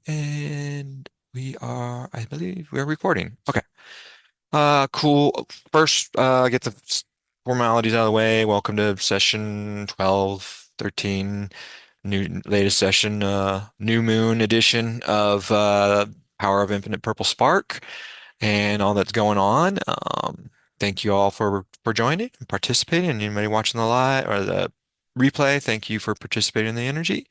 And we are, I believe we're recording. Okay. Cool. First, get the formalities out of the way. Welcome to session 12, 13, new latest session, new moon edition of Power of Infinite Purple Spark and all that's going on. Thank you all for joining and participating. And anybody watching the live or the replay, thank you for participating in the energy.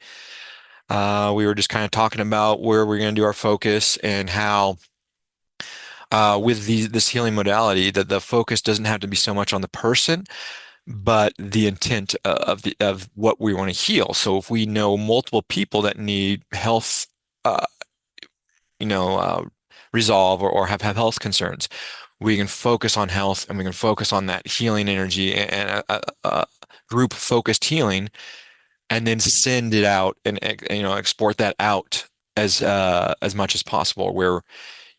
We were just kind of talking about where we're going to do our focus and how with this healing modality that the focus doesn't have to be so much on the person, but the intent of what we want to heal. So if we know multiple people that need health, uh, you know, uh, resolve or have health concerns, we can focus on health and we can focus on that healing energy and group focused healing and then send it out and export that out as much as possible where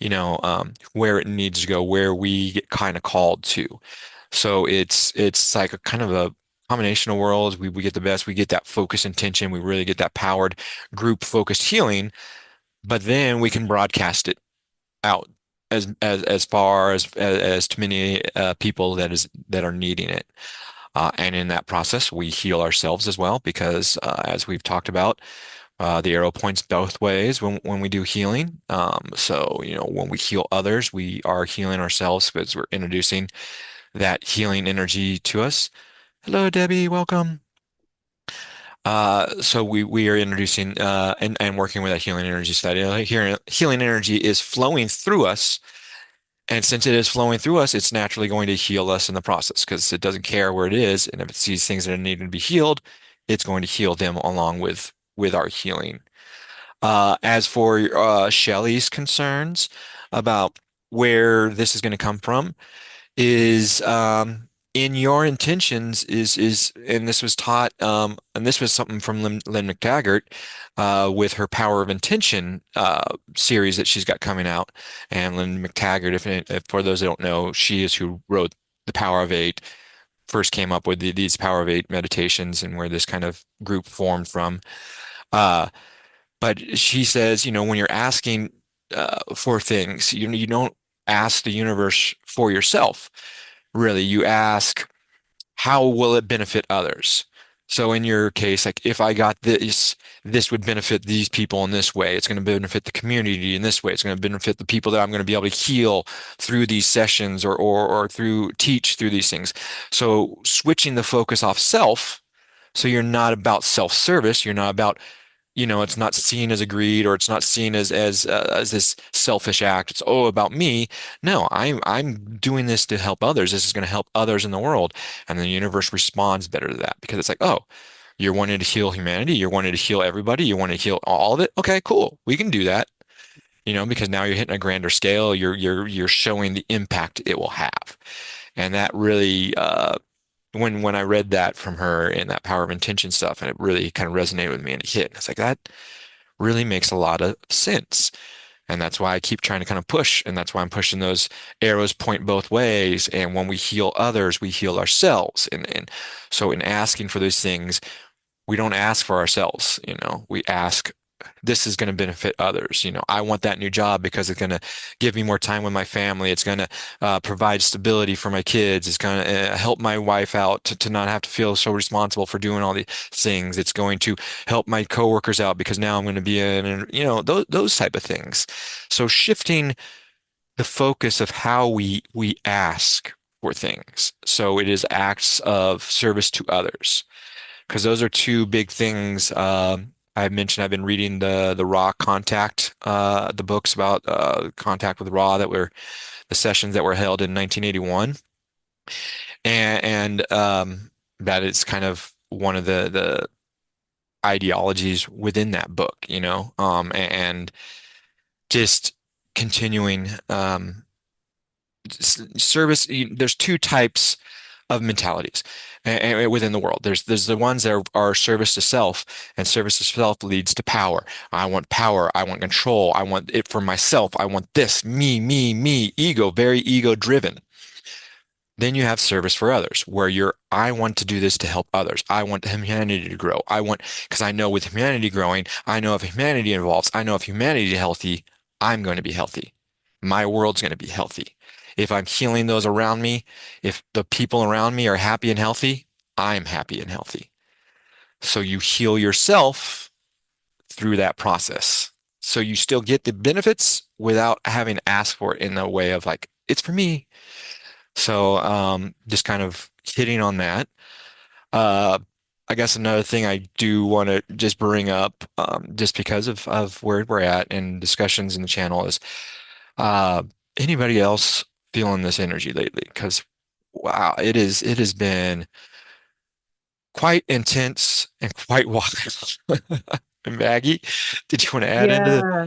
it needs to go, where we get kind of called to. So it's like a kind of a combination of worlds. We get the best, we get that focus intention, we really get that powered group focused healing, but then we can broadcast it out as far as to many people that are needing it. And in that process, we heal ourselves as well because, as we've talked about, the arrow points both ways when we do healing. So, when we heal others, we are healing ourselves because we're introducing that healing energy to us. Hello, Debbie. Welcome. So we are introducing and working with that healing energy study. Healing energy is flowing through us, and since it is flowing through us, it's naturally going to heal us in the process because it doesn't care where it is, and if it sees things that are needing to be healed, it's going to heal them along with our healing. As for Shelley's concerns about where this is going to come from, is in your intentions and this was taught, and this was something from Lynn McTaggart with her Power of Intention series that she's got coming out. And Lynn McTaggart, if for those that don't know, she is who wrote The Power of Eight, first came up with these Power of Eight meditations and where this kind of group formed from. Uh, but she says, when you're asking for things, you don't ask the universe for yourself. Really, you ask, how will it benefit others? So in your case, like if I got this would benefit these people in this way. It's going to benefit the community in this way. It's going to benefit the people that I'm going to be able to heal through these sessions or through teach through these things. So switching the focus off self, so you're not about self-service. You're not about it's not seen as a greed or it's not seen as this selfish act. It's about me. No, I'm doing this to help others. This is going to help others in the world, and the universe responds better to that because it's like, oh, you're wanting to heal humanity. You're wanting to heal everybody. You want to heal all of it. Okay, cool. We can do that. Because now you're hitting a grander scale. You're showing the impact it will have, and that really when I read that from her in that Power of Intention stuff, and it really kind of resonated with me and it hit. It's like that really makes a lot of sense. And that's why I keep trying to kind of push. And that's why I'm pushing those arrows point both ways. And when we heal others, we heal ourselves. And so in asking for those things, we don't ask for ourselves, we ask, this is going to benefit others. I want that new job because it's going to give me more time with my family. It's going to provide stability for my kids. It's going to help my wife out to not have to feel so responsible for doing all these things. It's going to help my coworkers out because now I'm going to be those type of things. So shifting the focus of how we ask for things. So it is acts of service to others because those are two big things. I mentioned I've been reading the Raw Contact, the books about contact with Raw that were the sessions that were held in 1981, and that is kind of one of the ideologies within that book, and just continuing service. There's two types of mentalities within the world. There's the ones that are service to self, and service to self leads to power. I want power. I want control. I want it for myself. I want this, me, ego, very ego driven. Then you have service for others, where I want to do this to help others. I want humanity to grow. Because I know with humanity growing, I know if humanity involves, I know if humanity is healthy, I'm going to be healthy. My world's going to be healthy. If I'm healing those around me, if the people around me are happy and healthy, I'm happy and healthy. So you heal yourself through that process. So you still get the benefits without having to ask for it in a way of like, it's for me. So just kind of hitting on that. Uh, I guess another thing I do want to just bring up, just because of where we're at and discussions in the channel is, uh, anybody else feeling this energy lately? Because wow, it has been quite intense and quite wild. Maggie, did you want to add into the? Yeah.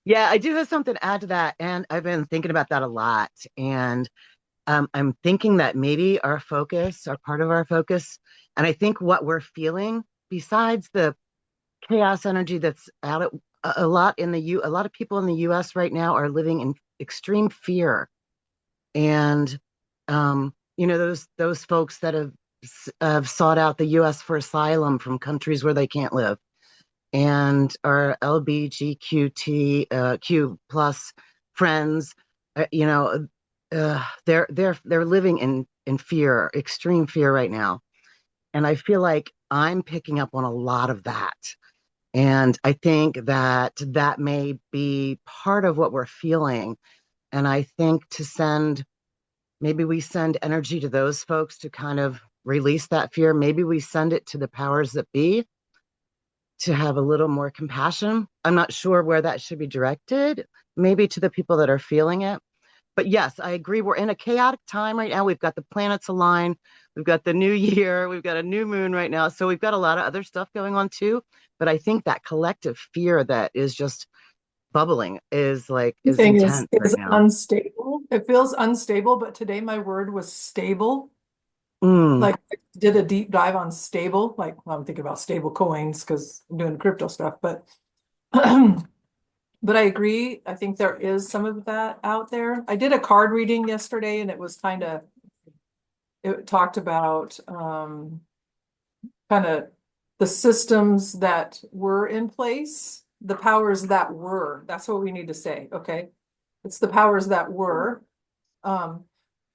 Yeah, I do have something to add to that. And I've been thinking about that a lot. And I'm thinking that maybe our focus, or part of our focus, and I think what we're feeling, besides the chaos energy that's out at a lot in a lot of people in the US right now are living in extreme fear. And those folks that have sought out the US for asylum from countries where they can't live and our LBGQT Q plus friends, they're living in fear, extreme fear right now, and I feel like I'm picking up on a lot of that, and I think that that may be part of what we're feeling, and I think maybe we send energy to those folks to kind of release that fear. Maybe we send it to the powers that be to have a little more compassion. I'm not sure where that should be directed, maybe to the people that are feeling it. But yes, I agree. We're in a chaotic time right now. We've got the planets aligned. We've got the new year. We've got a new moon right now. So we've got a lot of other stuff going on too. But I think that collective fear that is just bubbling is Thing intense right is now. unstable. It feels unstable, but today my word was stable. Mm, Like I did a deep dive on stable. Like well, I'm thinking about stable coins because I'm doing crypto stuff, but but I agree. I think there is some of that out there. I did a card reading yesterday and it was it talked about kind of the systems that were in place, the powers that were. That's what we need to say. Okay. It's the powers that were um,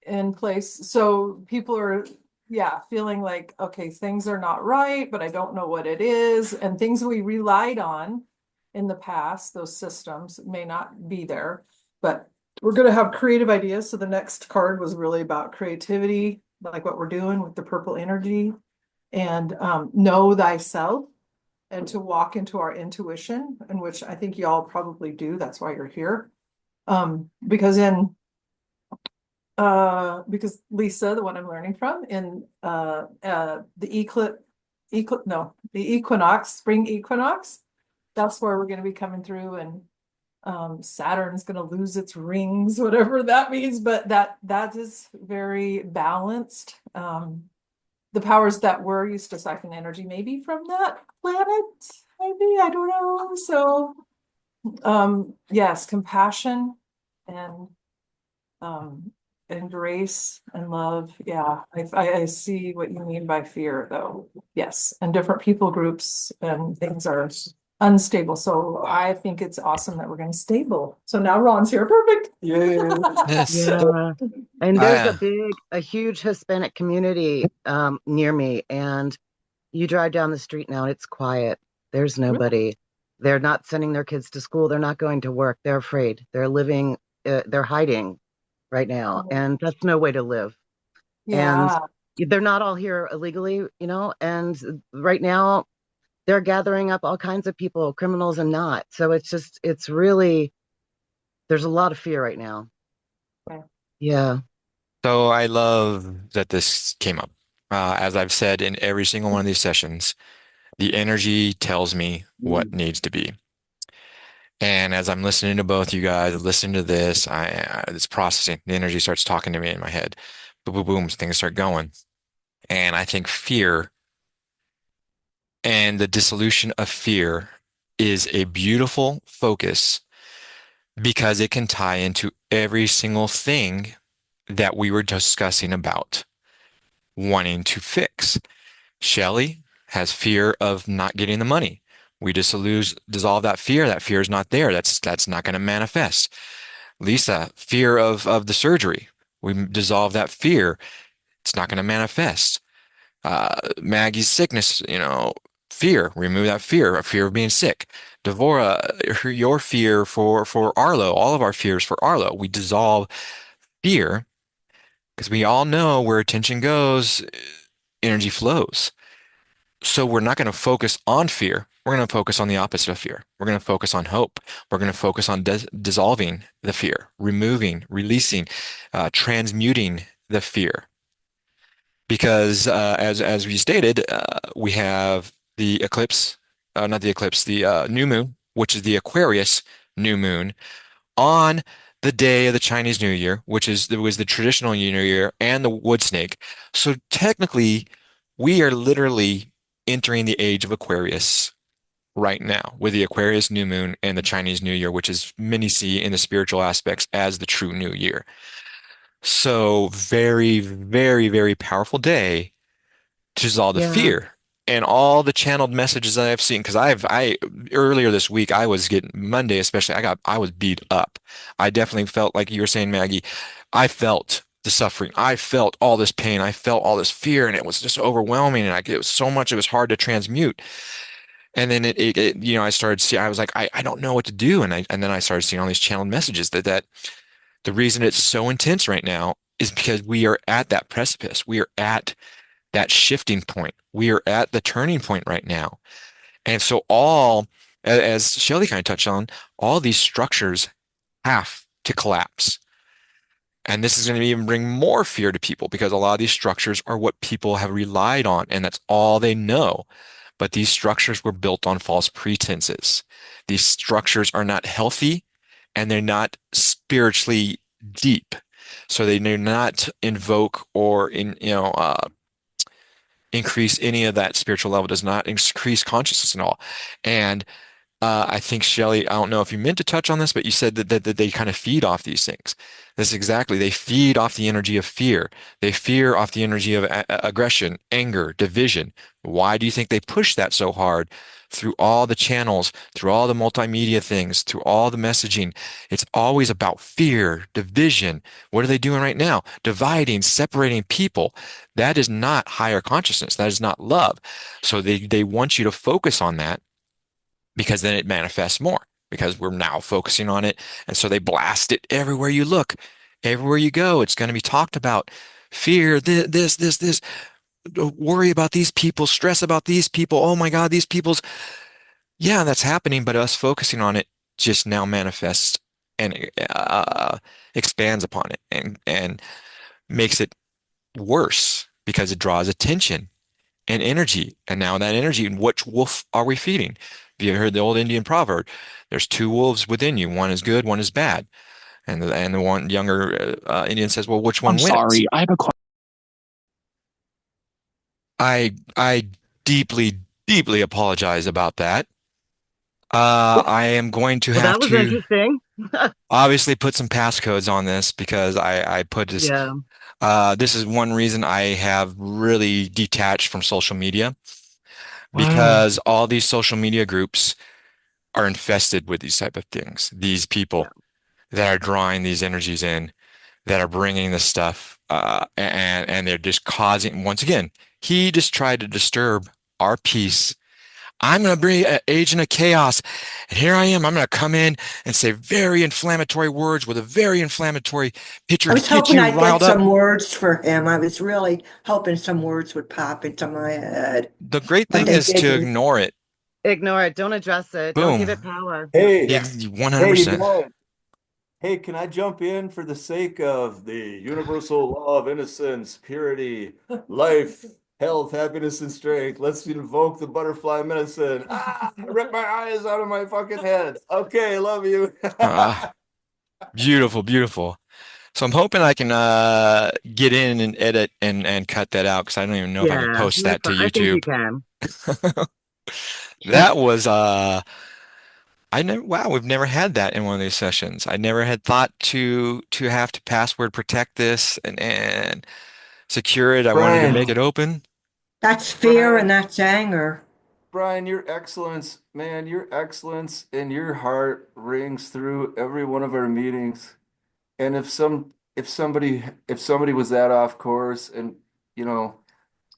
in place. So people are, yeah, feeling like, okay, things are not right, but I don't know what it is. And things we relied on in the past, those systems may not be there, but we're going to have creative ideas. So the next card was really about creativity, like what we're doing with the purple energy and know thyself and to walk into our intuition, in which I think y'all probably do. That's why you're here. Because because Lisa, the one I'm learning from, in the the equinox, spring equinox, that's where we're going to be coming through, and Saturn's going to lose its rings, whatever that means, but that is very balanced. The powers that were used to siphon energy, maybe from that planet, maybe, I don't know. So, yes, compassion and um and grace and love. Yeah, I see what you mean by fear though. Yes, and different people groups and things are unstable. So I think it's awesome that we're going to stable. So now Ron's here. Perfect. Yeah. Yes. yeah. And there's I a huge Hispanic community near me, and you drive down the street now and it's quiet. There's nobody. They're not sending their kids to school. They're not going to work. They're afraid. They're hiding right now. And that's no way to live. And Yeah. they're not all here illegally, and right now they're gathering up all kinds of people, criminals and not. So it's really, there's a lot of fear right now. Okay. Yeah. So I love that this came up. As I've said in every single one of these sessions, the energy tells me what needs to be. And as I'm listening to both you guys, listening to this, it's processing. The energy starts talking to me in my head. Boom, boom, boom, things start going. And I think fear and the dissolution of fear is a beautiful focus because it can tie into every single thing that we were discussing about wanting to fix. Shelley has fear of not getting the money. We dissolve that fear. That fear is not there. That's not going to manifest. Lisa, fear of the surgery. We dissolve that fear. It's not going to manifest. Maggie's sickness, fear. Remove that fear, a fear of being sick. Devora, your fear for Arlo, all of our fears for Arlo. We dissolve fear because we all know where attention goes, energy flows. So we're not going to focus on fear. We're going to focus on the opposite of fear. We're going to focus on hope. We're going to focus on dissolving the fear, removing, releasing, transmuting the fear. Because as we stated, we have the eclipse, not the eclipse, the new moon, which is the Aquarius new moon on the day of the Chinese New Year, which is was the traditional New Year and the wood snake. So technically, we are literally entering the age of Aquarius right now with the Aquarius new moon and the Chinese New Year, which is many see in the spiritual aspects as the true new year. So very, very, very powerful day to dissolve the Yeah. fear. And all the channeled messages that I've seen, because I earlier this week I was getting Monday especially, I was beat up. I definitely felt like you were saying, Maggie, I felt the suffering. I felt all this pain. I felt all this fear, and it was just overwhelming. And it was so much, it was hard to transmute. And then I started seeing, I was like, I don't know what to do. And then I started seeing all these channeled messages that the reason it's so intense right now is because we are at that precipice. We are at that shifting point. We are at the turning point right now. And so as Shelley kind of touched on, all these structures have to collapse. And this is going to even bring more fear to people because a lot of these structures are what people have relied on, and that's all they know. But these structures were built on false pretenses. These structures are not healthy and they're not spiritually deep. So they do not invoke or increase any of that spiritual level, does not increase consciousness at all. And I think Shelley, I don't know if you meant to touch on this, but you said that they kind of feed off these things. That's exactly. They feed off the energy of fear. They fear off the energy of aggression, anger, division. Why do you think they push that so hard through all the channels, through all the multimedia things, through all the messaging? It's always about fear, division. What are they doing right now? Dividing, separating people. That is not higher consciousness. That is not love. So they want you to focus on that because then it manifests more because we're now focusing on it. And so they blast it everywhere you look, everywhere you go. It's going to be talked about. Fear, this, worry about these people, stress about these people. Oh my God, these people's, yeah, that's happening. But us focusing on it just now manifests and expands upon it and makes it worse because it draws attention and energy. And now that energy, which wolf are we feeding? Have you heard the old Indian proverb? There's two wolves within you. One is good, one is bad. And the one younger Indian says, well, which I'm one wins? sorry. I have a question. I deeply, deeply apologize about that. I am going to Well, have that was to interesting. obviously put some passcodes on this because I put this. Yeah. This is one reason I have really detached from social media Wow. because all these social media groups are infested with these type of things. These Yeah. people that are drawing these energies in, that are bringing this stuff, and they're just causing. Once again, he just tried to disturb our peace. I'm going to bring an agent of chaos, and here I am. I'm going to come in and say very inflammatory words with a very inflammatory picture I to was get hoping you I'd get riled up. some words for him. I was really hoping some words would pop into my head, The great but thing they is to didn't. ignore it. Ignore it. Don't address it. Don't give Boom. it power. Hey, Yeah. 100%. hey, can I jump in for the sake of the universal law of innocence, purity, life, health, happiness, and strength? Let's invoke the butterfly medicine. Ah, I ripped my eyes out of my fucking head. Okay, love you. Uh, Beautiful, beautiful. So I'm hoping I can get in and edit and cut that out because I don't even know if I can Yeah. post That's that to fine. I think you YouTube. can. That was I never, wow, we've never had that in one of these sessions. I never had thought to have to password protect this and secure it. I wanted to make Brian, it open. That's fear and Brian, that's anger. Brian, your excellence, man, your excellence and your heart rings through every one of our meetings. And if somebody was that off course and you know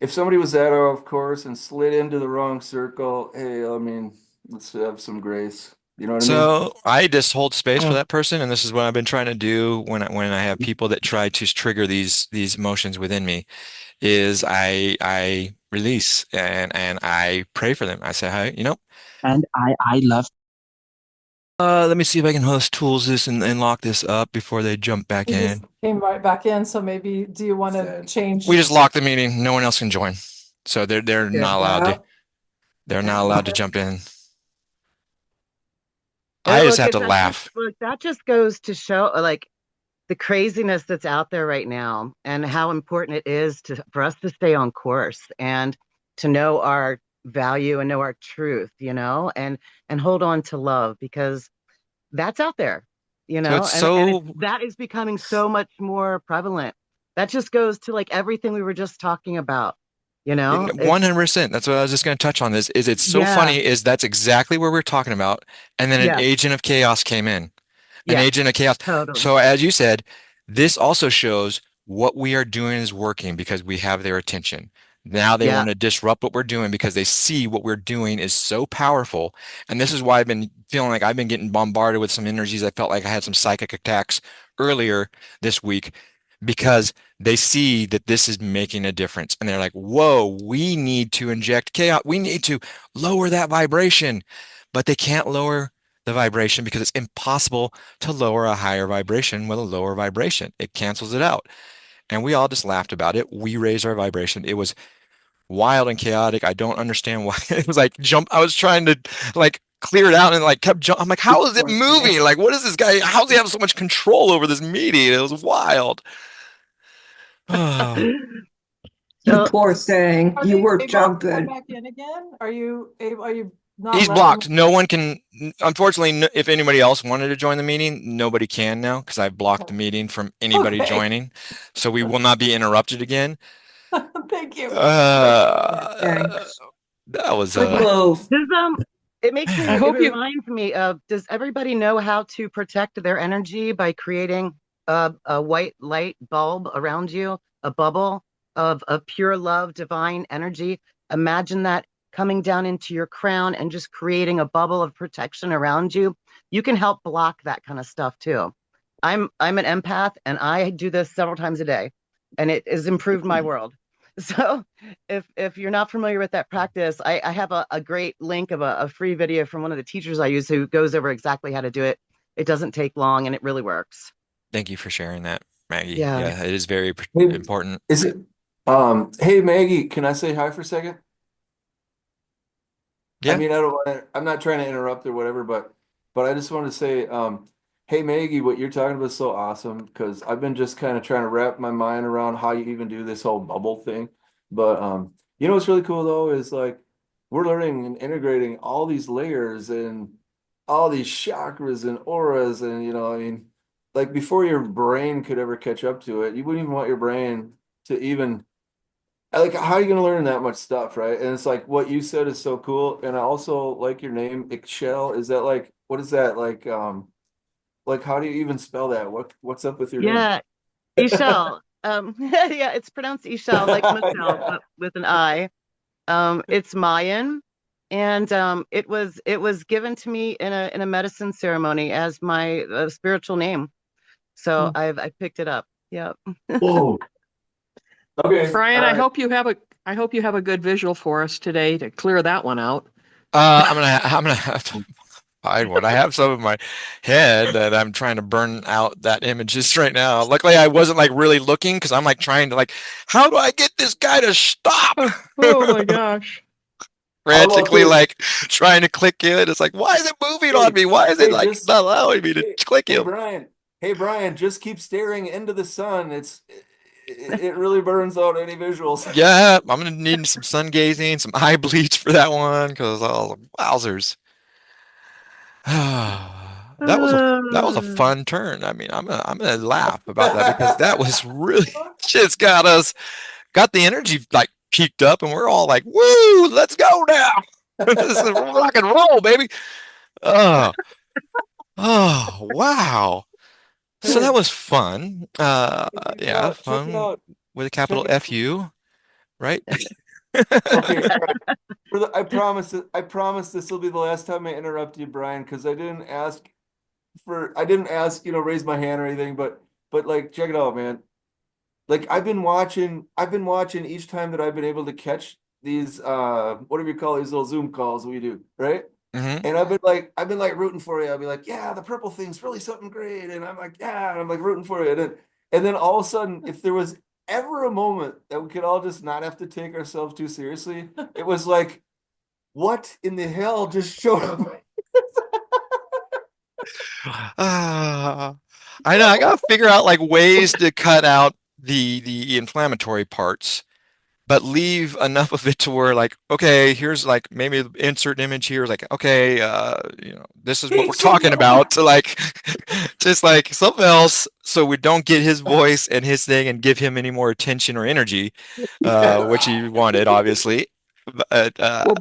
if somebody was that off course and slid into the wrong circle, hey, I mean, let's have some grace. You know what I mean? So I just hold space for Mm. that person, and this is what I've been trying to do when I have people that try to trigger these emotions within me, is I release and I pray for them. I say, hi, and I love. Let me see if I can host tools this and lock this up before they jump back You just in. came right back in, so maybe do you want to Sad. We change? just lock the meeting. No one else can join, so they're Good. not allowed to. Yeah. They're not allowed to jump in. And I just look, have is to that just laugh. look, that just goes to show like the craziness that's out there right now and how important it is to for us to stay on course and to know our value and know our truth, and hold on to love because that's out there, So it's and so that is becoming so much more prevalent. That just goes to like everything we were just talking about, it's 100%. That's what I was just going to touch on this. Is it's so yeah, funny is that's exactly what we're talking about. And then an yeah, agent of chaos came in. An yes, agent of chaos. totally. So as you said, this also shows what we are doing is working because we have their attention. Now they Yeah, want to disrupt what we're doing because they see what we're doing is so powerful. And this is why I've been feeling like I've been getting bombarded with some energies. I felt like I had some psychic attacks earlier this week because they see that this is making a difference. And they're like, whoa, we need to inject chaos. We need to lower that vibration. But they can't lower the vibration because it's impossible to lower a higher vibration with a lower vibration. It cancels it out. And we all just laughed about it. We raised our vibration. It was wild and chaotic. I don't understand why. It was like jump. I was trying to like clear it out and like kept jump. I'm like, how is it Poor thing. moving? Like, what is this guy? How does he have so much control over this meeting? It was wild. You so poor thing. Are You they were able to come jumping. back in again? Are you not He's letting them? blocked. No one can, unfortunately, if anybody else wanted to join the meeting, nobody can now because I've blocked Okay. the meeting from anybody Okay. joining. So we will not be interrupted again. Thank you. Yeah, Uh, thanks. that was Good move. does it makes I me it hope you reminds me of, does everybody know how to protect their energy by creating a white light bulb around you, a bubble of pure love, divine energy? Imagine that coming down into your crown and just creating a bubble of protection around you. You can help block that kind of stuff too. I'm an empath and I do this several times a day, and it has improved my world. So if you're not familiar with that practice, I have a great link of a free video from one of the teachers I use who goes over exactly how to do it. It doesn't take long and it really works. Thank you for sharing that, Maggie. Yeah. Yeah, it is very Hey, important. is it hey Maggie, can I say hi for a second? I Yeah, mean, I don't want to, I'm not trying to interrupt or whatever, but I just want to say, hey Maggie, what you're talking about is so awesome because I've been just kind of trying to wrap my mind around how you even do this whole bubble thing. But you know what's really cool though is like we're learning and integrating all these layers and all these chakras and auras and I mean, like before your brain could ever catch up to it, you wouldn't even want your brain to even like how are you gonna learn that much stuff, right? And it's like what you said is so cool. And I also like your name, Ixchel. Is that like what is that like how do you even spell that? What's up with your name? Yeah. Ishal. Yeah, it's pronounced Ishal, like Michelle, Yeah. but with an I. It's Mayan, and it was given to me in a medicine ceremony as my spiritual name. So Mm. I picked it up. Yeah. Whoa. Okay. All Brian, right. I hope you have a good visual for us today to clear that one out. I'm gonna have to find one. I have some in my head that I'm trying to burn out that images right now. Luckily, I wasn't like really looking because I'm like trying to like, how do I get this guy to stop? Oh, oh my gosh. How about Frantically this? like trying to click it. It's like, why is it moving on Hey, me? Why is it hey, like just not allowing me to hey, click hey him? Brian. Hey Brian, just keep staring into the sun. It really burns out any visuals. Yeah, I'm gonna need some sun gazing, some eye bleach for that one because oh, wowzers. that was a fun turn. I mean, I'm gonna laugh about that because that was really just got the energy like peaked up, and we're all like, "Woo, let's go now! This is rock and roll, baby!" Oh, oh, wow! So that Hey, was fun. check it Yeah, out. Check it fun out. with a Check capital it out. FU, right? Okay, all right. I promise this will be the last time I interrupt you, Brian, because I didn't ask, raise my hand or anything, but like, check it out, man. Like I've been watching each time that I've been able to catch these, whatever you call these little Zoom calls we do, right? Hmm. And I've been like rooting for you. I'll be like, yeah, the purple thing's really something great. And I'm like, yeah, and I'm like rooting for you. And then all of a sudden, if there was ever a moment that we could all just not have to take ourselves too seriously, it was like, what in the hell just showed up? Ah, I know. I gotta figure out like ways to cut out the inflammatory parts, but leave enough of it to where like, okay, here's like maybe insert an image here, like, okay, this is what we're talking about. To like, just like something else, so we don't get his voice and his thing and give him any more attention or energy, which he wanted, obviously. But Well,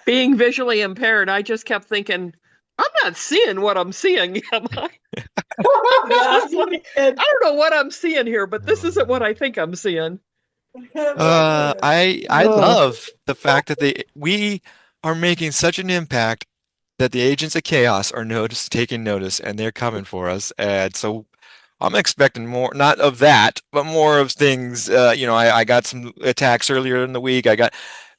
being visually impaired, I just kept thinking, I'm not seeing what I'm seeing, am I? Yeah, It's you like, did. I don't know what I'm seeing here, but this isn't what I think I'm seeing. That's hilarious. I Oh, love the fact that we are making such an impact that the agents of chaos are taking notice, and they're coming for us. And so I'm expecting more, not of that, but more of things. I got some attacks earlier in the week.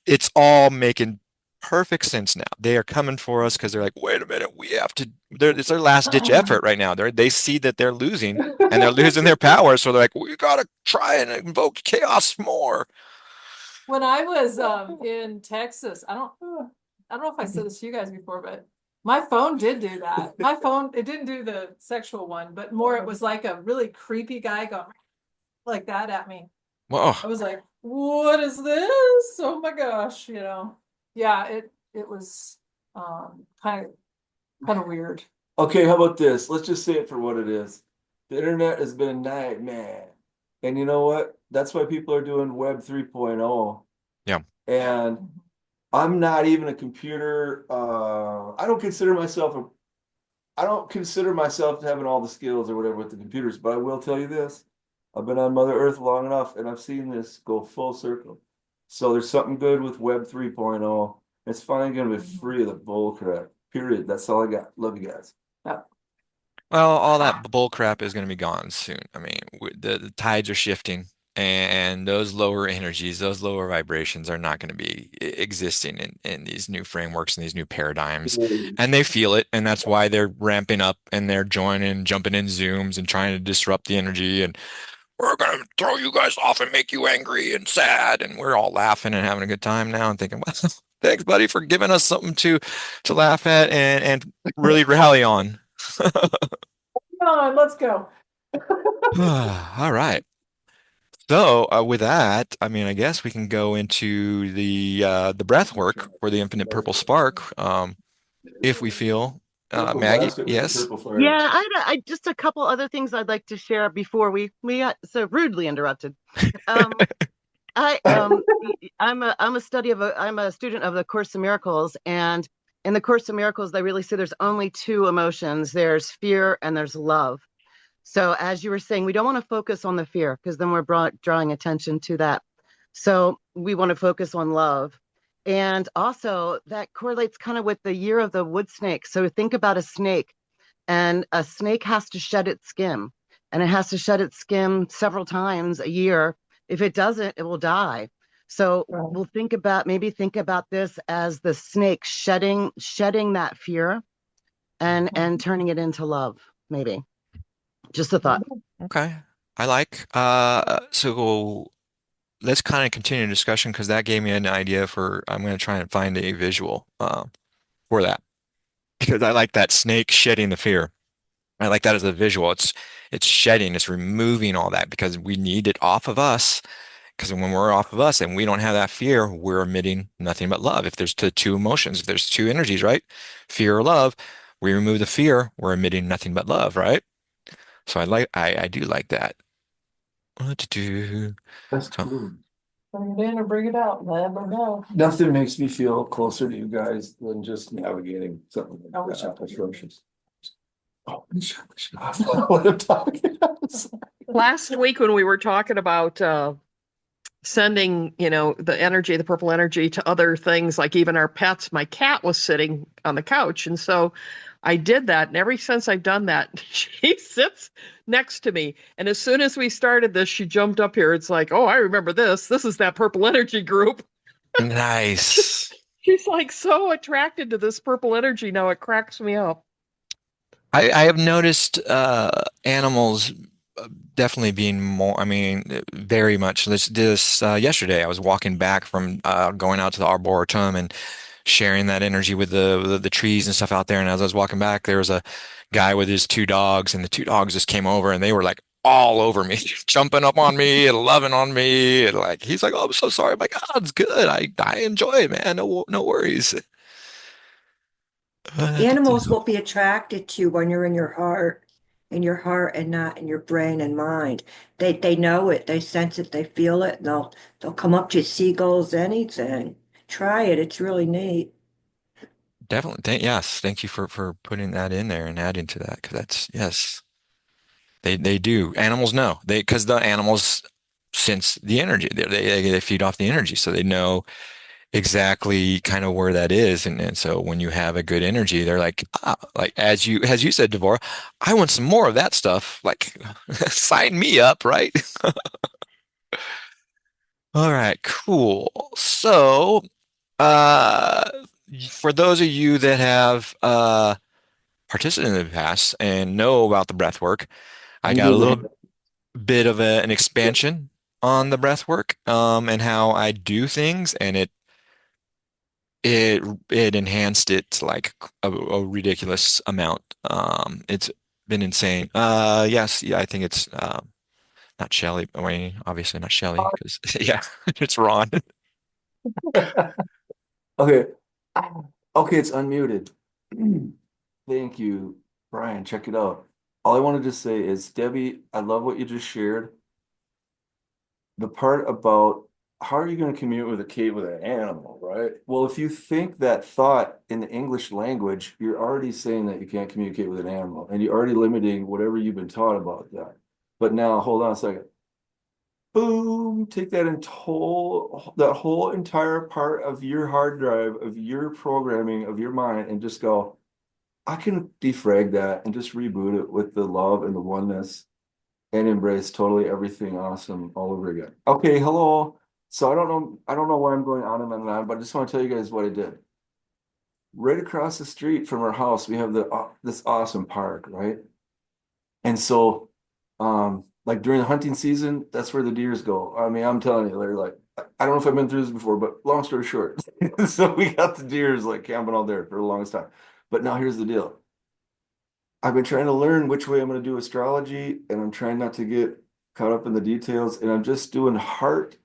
It's all making perfect sense now. They are coming for us because they're like, wait a minute, we have to. It's their last ditch effort right now. They see that they're losing and they're losing their power, so they're like, we gotta try and invoke chaos more. When I was in Texas, I don't know if I said this to you guys before, but my phone did do that. My phone, it didn't do the sexual one, but more it was like a really creepy guy going like that at me. I Well, was like, what is this? Oh my gosh, Yeah, it was kind of weird. Okay, how about this? Let's just say it for what it is. The internet has been a nightmare. And you know what? That's why people are doing Web 3.0. yeah. And I'm not even a computer. I don't consider myself having all the skills or whatever with the computers, but I will tell you this. I've been on Mother Earth long enough and I've seen this go full circle. So there's something good with Web 3.0. It's finally going to be free of the bull crap. Period. That's all I got. Love you guys. Yep. Well, all that bull crap is going to be gone soon. I mean, the tides are shifting, and those lower energies, those lower vibrations are not going to be existing in these new frameworks and these new paradigms. And they feel it, and that's why they're ramping up and they're joining, jumping in Zooms and trying to disrupt the energy. And we're going to throw you guys off and make you angry and sad. And we're all laughing and having a good time now and thinking, well, thanks, buddy, for giving us something to laugh at and really rally on. Come on, let's go. All right. So with that, I mean, I guess we can go into the breath work for the infinite purple spark, if we feel. Purple Maggie, blast it with the yes. purple flare. Yeah, I just a couple other things I'd like to share before we got so rudely interrupted. Um, I I'm a student of the Course of Miracles, and in the Course of Miracles, they really say there's only two emotions. There's fear and there's love. So as you were saying, we don't want to focus on the fear because then we're drawing attention to that. So we want to focus on love. And also that correlates kind of with the year of the wood snake. So think about a snake, and a snake has to shed its skin, and it has to shed its skin several times a year. If it doesn't, it will die. So Right. we'll think about this as the snake shedding that fear and turning it into love, maybe. Just a thought. Okay. I like. So let's kind of continue the discussion because that gave me an idea for I'm going to try and find a visual for that because I like that snake shedding the fear. I like that as a visual. It's shedding, it's removing all that because we need it off of us. Because when we're off of us and we don't have that fear, we're emitting nothing but love. If there's two emotions, if there's two energies, right? Fear or love, we remove the fear, we're emitting nothing but love, right? So I do like that. What to do? That's So cool. Bring it in or bring it out, let them know. Nothing makes me feel closer to you guys than just navigating something I like wish I that. could. Atrocious. Oh, what I'm talking about. Last week when we were talking about sending, the energy, the purple energy to other things, like even our pets, my cat was sitting on the couch. And so I did that. And ever since I've done that, she sits next to me. And as soon as we started this, she jumped up here. It's like, oh, I remember this. This is that purple energy group. nice. She's like so attracted to this purple energy now. It cracks me up. I have noticed animals definitely being more, I mean, very much. This yesterday, I was walking back from going out to the Arboretum and sharing that energy with the trees and stuff out there. And as I was walking back, there was a guy with his two dogs, and the two dogs just came over and they were like all over me, jumping up on me and loving on me. And like, he's like, "Oh, I'm so sorry." I'm like, "Oh, it's good. I enjoy it, man. No worries." Animals will be attracted to when you're in your heart and not in your brain and mind. They know it, they sense it, they feel it, and they'll come up to you, seagulls, anything. Try it, it's really neat. Definitely. Yes. Thank you for putting that in there and adding to that because that's yes. They do. Animals know. Because the animals sense the energy. They feed off the energy, so they know exactly kind of where that is. And so when you have a good energy, they're like, like as you said, Devorah, I want some more of that stuff. Like sign me up, right? All right, cool. So uh for those of you that have participated in the past and know about the breath work, I I'm got a doing little the bit of an expansion on the breath work and how I do things, and it it enhanced it to like a ridiculous amount. It's been insane. Yes, yeah, I think it's not Shelly. I mean, obviously not Shelly because yeah, it's Ron. Okay. Okay, it's unmuted. Thank you, Brian. Check it out. All I wanted to say is, Debbie, I love what you just shared. The part about how are you going to communicate with a kid with an animal, right? Well, if you think that thought in the English language, you're already saying that you can't communicate with an animal, and you're already limiting whatever you've been taught about that. But now, hold on a second. Boom, take that in that whole entire part of your hard drive, of your programming, of your mind, and just go, I can defrag that and just reboot it with the love and the oneness and embrace totally everything awesome all over again. Okay, hello. So I don't know why I'm going on, but I just want to tell you guys what I did. Right across the street from our house, we have this awesome park, right? And so, like during the hunting season, that's where the deers go. I mean, I'm telling you, they're like, I don't know if I've been through this before, but long story short, so we got the deers like camping out there for the longest time. But now here's the deal. I've been trying to learn which way I'm going to do astrology, and I'm trying not to get caught up in the details, and I'm just doing heart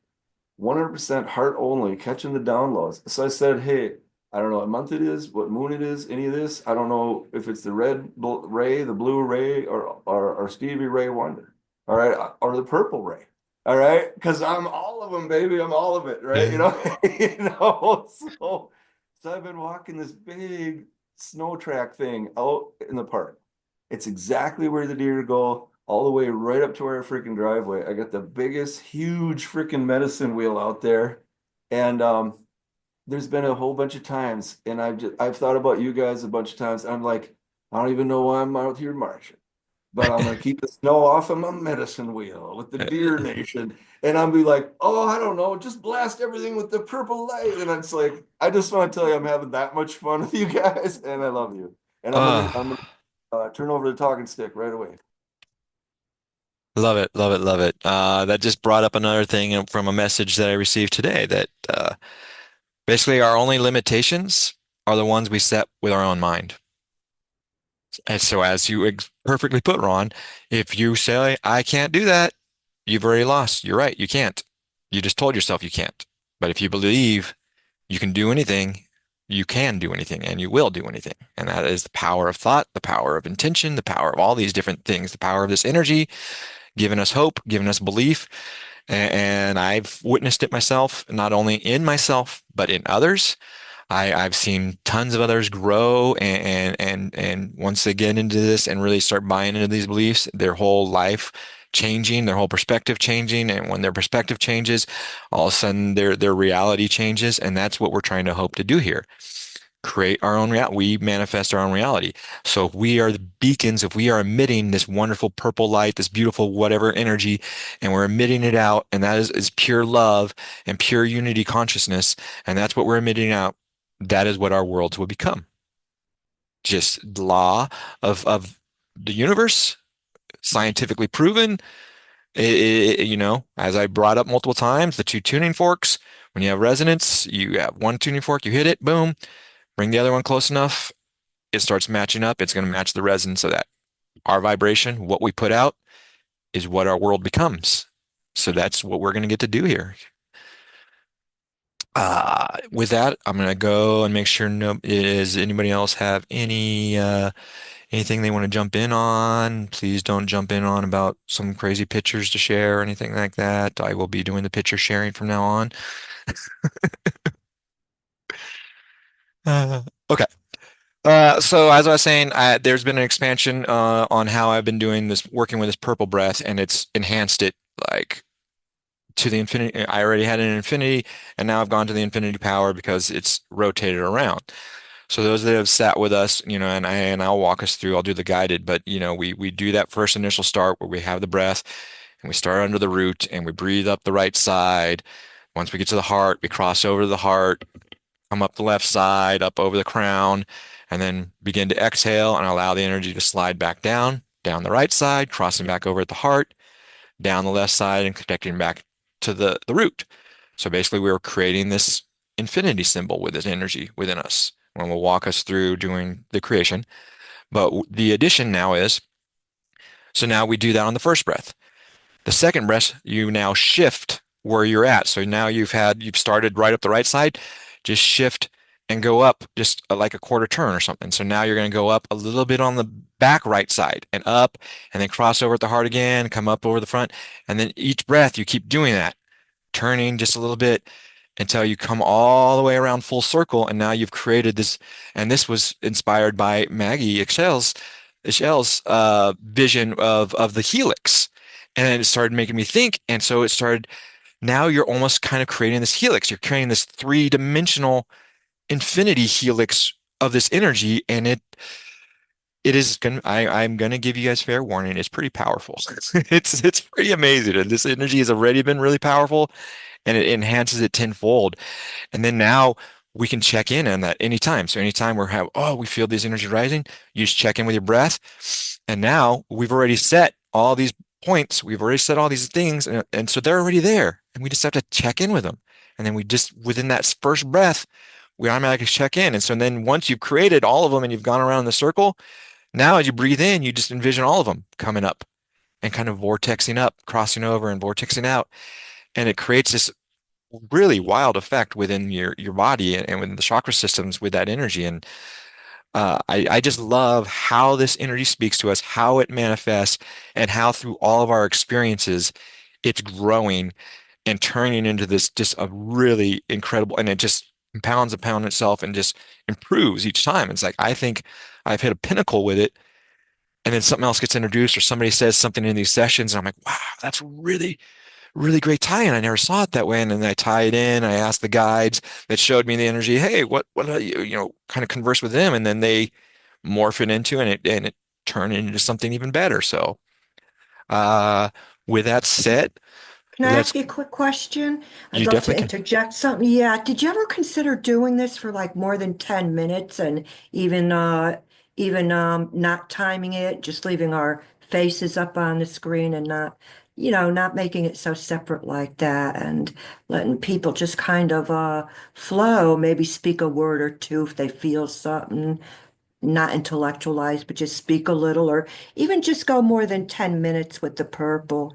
100% heart only, catching the downloads. So I said, hey, I don't know what month it is, what moon it is, any of this. I don't know if it's the red ray, the blue ray, or Stevie Ray Wonder. All right, or the purple ray. All right, because I'm all of them, baby. I'm all of it, right? You Yeah. know, you know. So I've been walking this big snow track thing out in the park. It's exactly where the deer go, all the way right up to our freaking driveway. I got the biggest, huge freaking medicine wheel out there. And there's been a whole bunch of times, and I've thought about you guys a bunch of times. I'm like, I don't even know why I'm out here marching, but I'm gonna keep the snow off of my medicine wheel with the Deer Nation. And I'll be like, oh, I don't know, just blast everything with the purple light. And it's like, I just want to tell you I'm having that much fun with you guys, and I love you. And I'm gonna turn over the talking stick right away. Love it, love it, love it. That just brought up another thing from a message that I received today that basically our only limitations are the ones we set with our own mind. And so, as you perfectly put, Ron, if you say, I can't do that, you've already lost. You're right, you can't. You just told yourself you can't. But if you believe you can do anything, you can do anything and you will do anything. And that is the power of thought, the power of intention, the power of all these different things, the power of this energy, giving us hope, giving us belief. And I've witnessed it myself, not only in myself, but in others. I've seen tons of others grow and once they get into this and really start buying into these beliefs, their whole life changing, their whole perspective changing. And when their perspective changes, all of a sudden their reality changes. And that's what we're trying to hope to do here. Create our own reality. We manifest our own reality. So if we are the beacons, if we are emitting this wonderful purple light, this beautiful whatever energy, and we're emitting it out, and that is pure love and pure unity consciousness, and that's what we're emitting out, that is what our worlds will become. Just law of the universe, scientifically proven. As I brought up multiple times, the two tuning forks, when you have resonance, you have one tuning fork, you hit it, boom, bring the other one close enough, it starts matching up. It's going to match the resonance of that. Our vibration, what we put out, is what our world becomes. So that's what we're going to get to do here. With that, I'm going to go and make sure no, is anybody else have anything they want to jump in on? Please don't jump in on about some crazy pictures to share or anything like that. I will be doing the picture sharing from now on. Okay. So as I was saying, there's been an expansion on how I've been doing this, working with this purple breath, and it's enhanced it like to the infinity. I already had an infinity, and now I've gone to the infinity power because it's rotated around. So those that have sat with us, and I'll walk us through. I'll do the guided, but we do that first initial start where we have the breath, and we start under the root, and we breathe up the right side. Once we get to the heart, we cross over to the heart, come up the left side, up over the crown, and then begin to exhale and allow the energy to slide back down the right side, crossing back over at the heart, down the left side, and connecting back to the root. So basically, we were creating this infinity symbol with this energy within us when we'll walk us through doing the creation. But the addition now is, so now we do that on the first breath. The second breath, you now shift where you're at. So now you've started right up the right side, just shift and go up just like a quarter turn or something. So now you're going to go up a little bit on the back right side and up, and then cross over at the heart again, come up over the front. And then each breath, you keep doing that, turning just a little bit until you come all the way around full circle. And now you've created this, and this was inspired by Maggie Echel's vision of the helix. And then it started making me think. And so it started, now you're almost kind of creating this helix. You're creating this three-dimensional infinity helix of this energy. And it is going to, I'm going to give you guys fair warning. It's pretty powerful. It's pretty amazing. And this energy has already been really powerful, and it enhances it tenfold. And then now we can check in on that anytime. So anytime we feel this energy rising, you just check in with your breath. And now we've already set all these points. We've already set all these things. And so they're already there. And we just have to check in with them. And then we just, within that first breath, we automatically check in. And so then once you've created all of them and you've gone around the circle, now as you breathe in, you just envision all of them coming up and kind of vortexing up, crossing over and vortexing out. And it creates this really wild effect within your body and within the chakra systems with that energy. And I just love how this energy speaks to us, how it manifests, and how through all of our experiences, it's growing and turning into this just a really incredible, and it just compounds upon itself and just improves each time. It's like I think I've hit a pinnacle with it, and then something else gets introduced or somebody says something in these sessions, and I'm like, wow, that's really great tie-in. I never saw it that way. And then I tie it in. I asked the guides that showed me the energy, hey, what are you, kind of converse with them, and then they morph it into and it turned into something even better. So uh with that said, Can I let's ask you a quick question? I'd you love to definitely can. interject something. Yeah, did you ever consider doing this for like more than 10 minutes and even not timing it, just leaving our faces up on the screen and not making it so separate like that and letting people just kind of flow, maybe speak a word or two if they feel something, not intellectualize, but just speak a little, or even just go more than 10 minutes with the purple.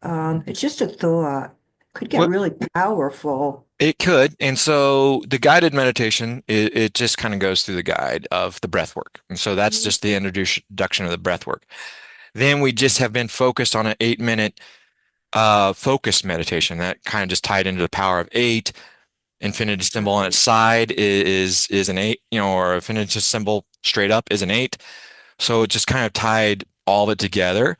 It's just a thought. Could get What really powerful. It could. And so the guided meditation, it just kind of goes through the guide of the breath work. And so that's just the introduction of the breath work. Then we just have been focused on an 8 minute focused meditation that kind of just tied into the power of eight. Infinity symbol on its Right. side is an eight, or infinity symbol straight up is an eight. So it just kind of tied all of it together.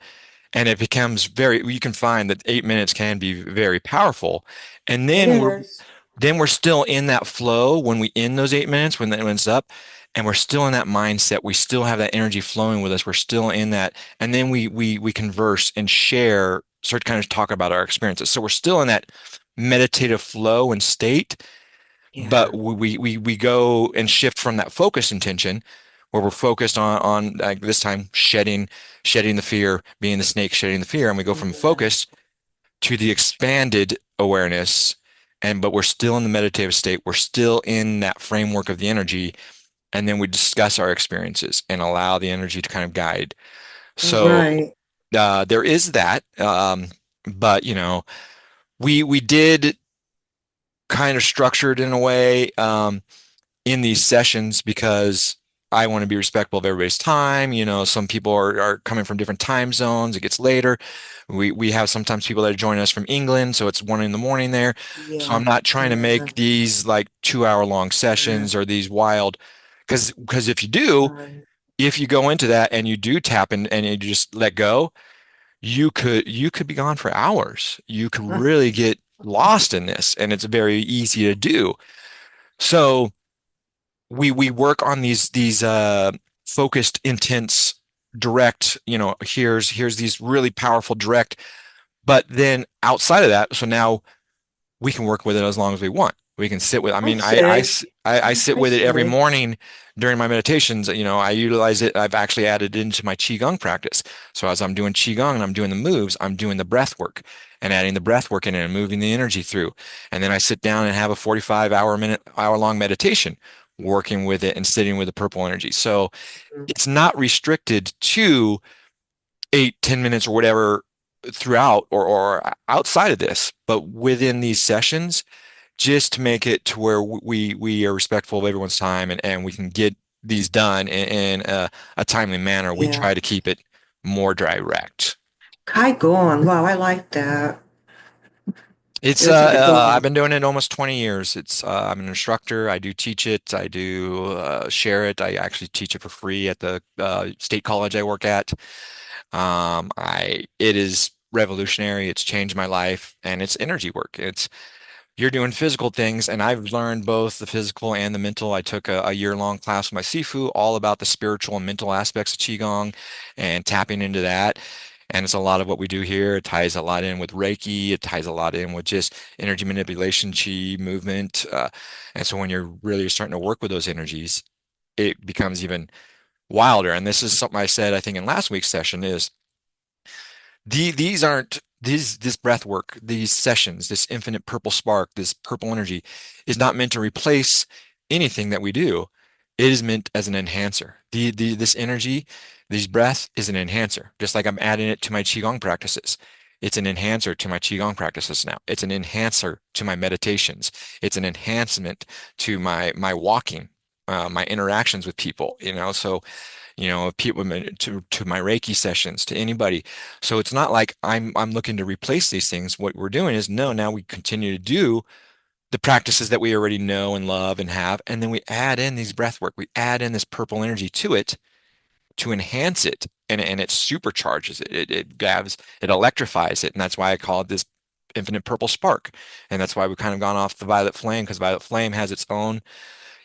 And it becomes very, you can find that 8 minutes can be very powerful. And It is. then we're still in that flow when we end those 8 minutes, when it's up, and we're still in that mindset. We still have that energy flowing with us. We're still in that, and then we converse and share, start to kind of talk about our experiences. So we're still in that meditative flow and state, but Yeah. we go and shift from that focus intention where we're focused on like this time shedding the fear, being the snake, shedding the fear, and we go from Yeah. focus to the expanded awareness, and but we're still in the meditative state. We're still in that framework of the energy, and then we discuss our experiences and allow the energy to kind of guide. So Right. there is that, but we did kind of structured in a way in these sessions because I want to be respectful of everybody's time. Some people are coming from different time zones. It gets later. We have sometimes people that join us from England, so it's 1 in the morning there. So I'm Yeah. not trying to Yeah. make these like 2 hour long Yeah. sessions or these wild, because if you do, Right. if you go into that and you do tap and you just let go, you could be gone for hours. You could really get lost in this, and it's very easy to do. So we work on these focused, intense, direct, here's these really powerful direct, but then outside of that, so now we can work with it as long as we want. We can sit with, I I mean, see. I sit I with it every see. morning during my meditations. I utilize it. I've actually added it into my Qigong practice. So as I'm doing Qigong and I'm doing the moves, I'm doing the breath work and adding the breath work in it and moving the energy through. And then I sit down and have a hour long meditation, working with it and sitting with the purple energy. So it's not restricted to 8, 10 minutes or whatever throughout or outside of this, but within these sessions, just to make it to where we are respectful of everyone's time and we can get these done in a timely manner. We Yeah. try to keep it more direct. Kai Gorn. Wow, I like that. It's There's a I've Gorn. been doing it almost 20 years. I'm an instructor. I do teach it. I do share it. I actually teach it for free at the state college I work at. I it is revolutionary. It's changed my life, and it's energy work. You're doing physical things, and I've learned both the physical and the mental. I took a year-long class with my Sifu, all about the spiritual and mental aspects of Qigong and tapping into that. And it's a lot of what we do here. It ties a lot in with Reiki. It ties a lot in with just energy manipulation, Qi movement. And so when you're really starting to work with those energies, it becomes even wilder. And this is something I said, I think, in last week's session is these aren't this breath work, these sessions, this infinite purple spark, this purple energy is not meant to replace anything that we do. It is meant as an enhancer. This energy, this breath is an enhancer. Just like I'm adding it to my Qigong practices. It's an enhancer to my Qigong practices now. It's an enhancer to my meditations. It's an enhancement to my walking, my interactions with people, so people to my Reiki sessions, to anybody. So it's not like I'm looking to replace these things. What we're doing is no, now we continue to do the practices that we already know and love and have, and then we add in these breath work. We add in this purple energy to it to enhance it, and it supercharges it. It electrifies it, and that's why I call it this infinite purple spark. And that's why we've kind of gone off the violet flame because violet flame has its own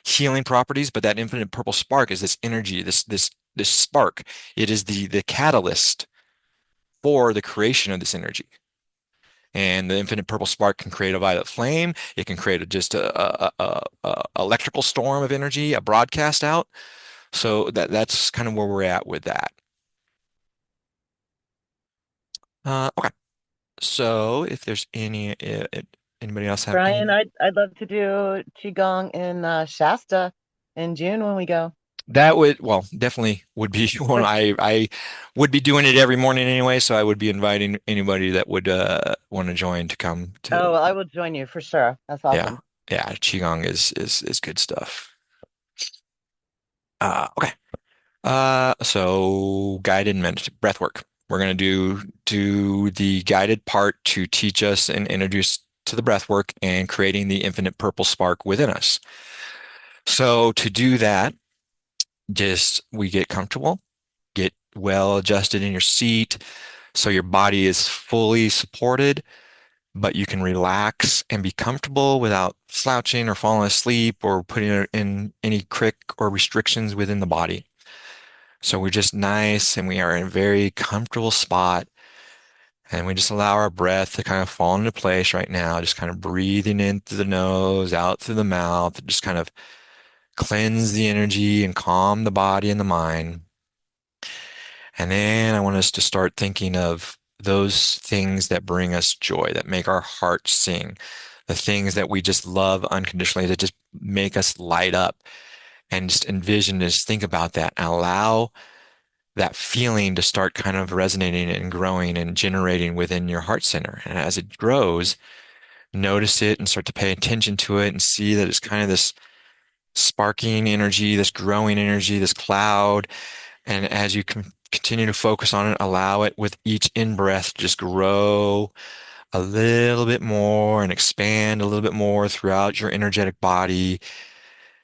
healing properties, but that infinite purple spark is this energy, this spark. It is the catalyst for the creation of this energy. And the infinite purple spark can create a violet flame. It can create just a electrical storm of energy, a broadcast out. So that's kind of where we're at with that. Okay. So if there's anybody else have Brian, any, I'd love to do Qigong in Shasta in June when we go. that would, well, definitely would be one. I would be doing it every morning anyway, so I would be inviting anybody that would want to join to come to. Oh, well, I will join you for sure. That's Yeah. awesome. Yeah, Qigong is good stuff. Okay. So guided breath work. We're gonna do the guided part to teach us and introduce to the breath work and creating the infinite purple spark within us. So to do that, just we get comfortable, get well adjusted in your seat, so your body is fully supported, but you can relax and be comfortable without slouching or falling asleep or putting in any crick or restrictions within the body. So we're just nice and we are in a very comfortable spot. And we just allow our breath to kind of fall into place right now, just kind of breathing in through the nose, out through the mouth, just kind of cleanse the energy and calm the body and the mind. And then I want us to start thinking of those things that bring us joy, that make our hearts sing, the things that we just love unconditionally, that just make us light up. And just envision, just think about that and allow that feeling to start kind of resonating and growing and generating within your heart center. And as it grows, notice it and start to pay attention to it and see that it's kind of this sparking energy, this growing energy, this cloud. And as you continue to focus on it, allow it with each in-breath, just grow a little bit more and expand a little bit more throughout your energetic body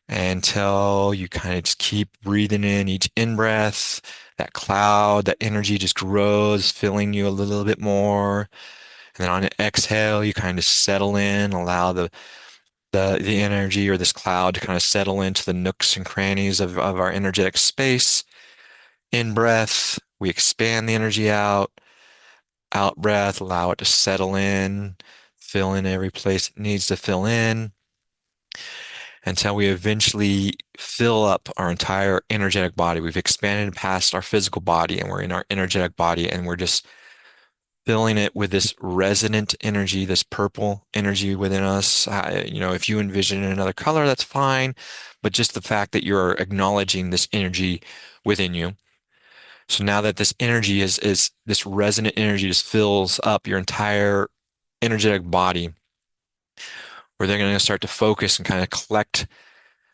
until you kind of just keep breathing in each in-breath. That cloud, that energy just grows, filling you a little bit more. And then on an exhale, you kind of settle in, allow the energy or this cloud to kind of settle into the nooks and crannies of our energetic space. In breath, we expand the energy out. Out breath, allow it to settle in, fill in every place it needs to fill in until we eventually fill up our entire energetic body. We've expanded past our physical body and we're in our energetic body and we're just filling it with this resonant energy, this purple energy within us. If you envision another color, that's fine, but just the fact that you're acknowledging this energy within you. So now that this energy is this resonant energy just fills up your entire energetic body, where they're going to start to focus and kind of collect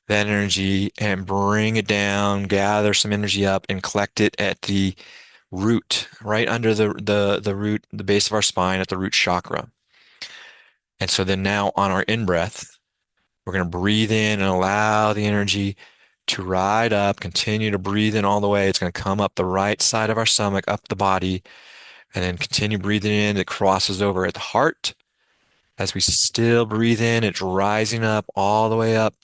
that energy and bring it down, gather some energy up and collect it at the root, right under the root, the base of our spine at the root chakra. And so then now on our in-breath, we're going to breathe in and allow the energy to ride up, continue to breathe in all the way. It's going to come up the right side of our stomach, up the body, and then continue breathing in. It crosses over at the heart. As we still breathe in, it's rising up all the way up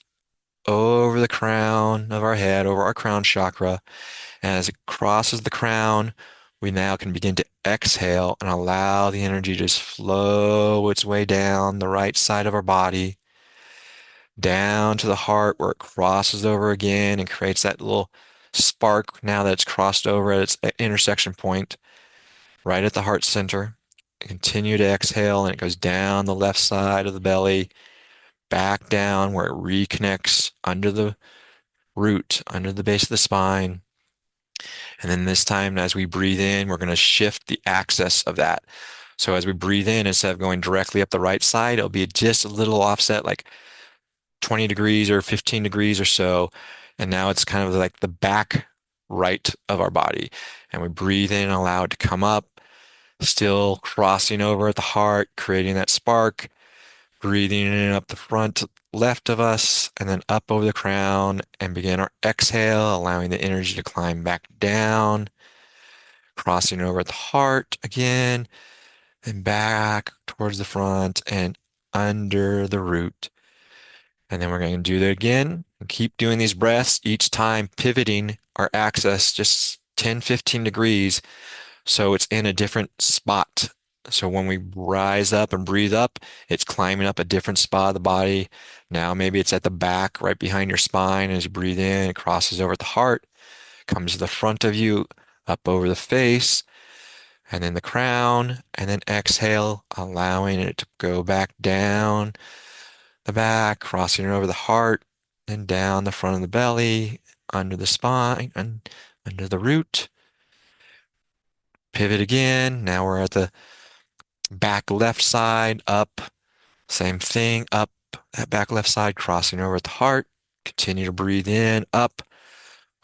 over the crown of our head, over our crown chakra. And as it crosses the crown, we now can begin to exhale and allow the energy to just flow its way down the right side of our body, down to the heart where it crosses over again and creates that little spark now that it's crossed over at its intersection point, right at the heart center. Continue to exhale and it goes down the left side of the belly, back down where it reconnects under the root, under the base of the spine. And then this time, as we breathe in, we're going to shift the axis of that. So as we breathe in, instead of going directly up the right side, it'll be just a little offset, like 20 degrees or 15 degrees or so. And now it's kind of like the back right of our body. And we breathe in and allow it to come up, still crossing over at the heart, creating that spark, breathing in up the front left of us, and then up over the crown, and begin our exhale, allowing the energy to climb back down, crossing over at the heart again, and back towards the front and under the root. And then we're going to do that again and keep doing these breaths, each time pivoting our axis just 10, 15 degrees. So it's in a different spot. So when we rise up and breathe up, it's climbing up a different spot of the body. Now maybe it's at the back, right behind your spine. As you breathe in, it crosses over at the heart, comes to the front of you, up over the face, and then the crown, and then exhale, allowing it to go back down the back, crossing it over the heart, and down the front of the belly, under the spine, and under the root. Pivot again. Now we're at the back left side, up, same thing, up up that back left side, crossing over at the heart. Continue to breathe in, up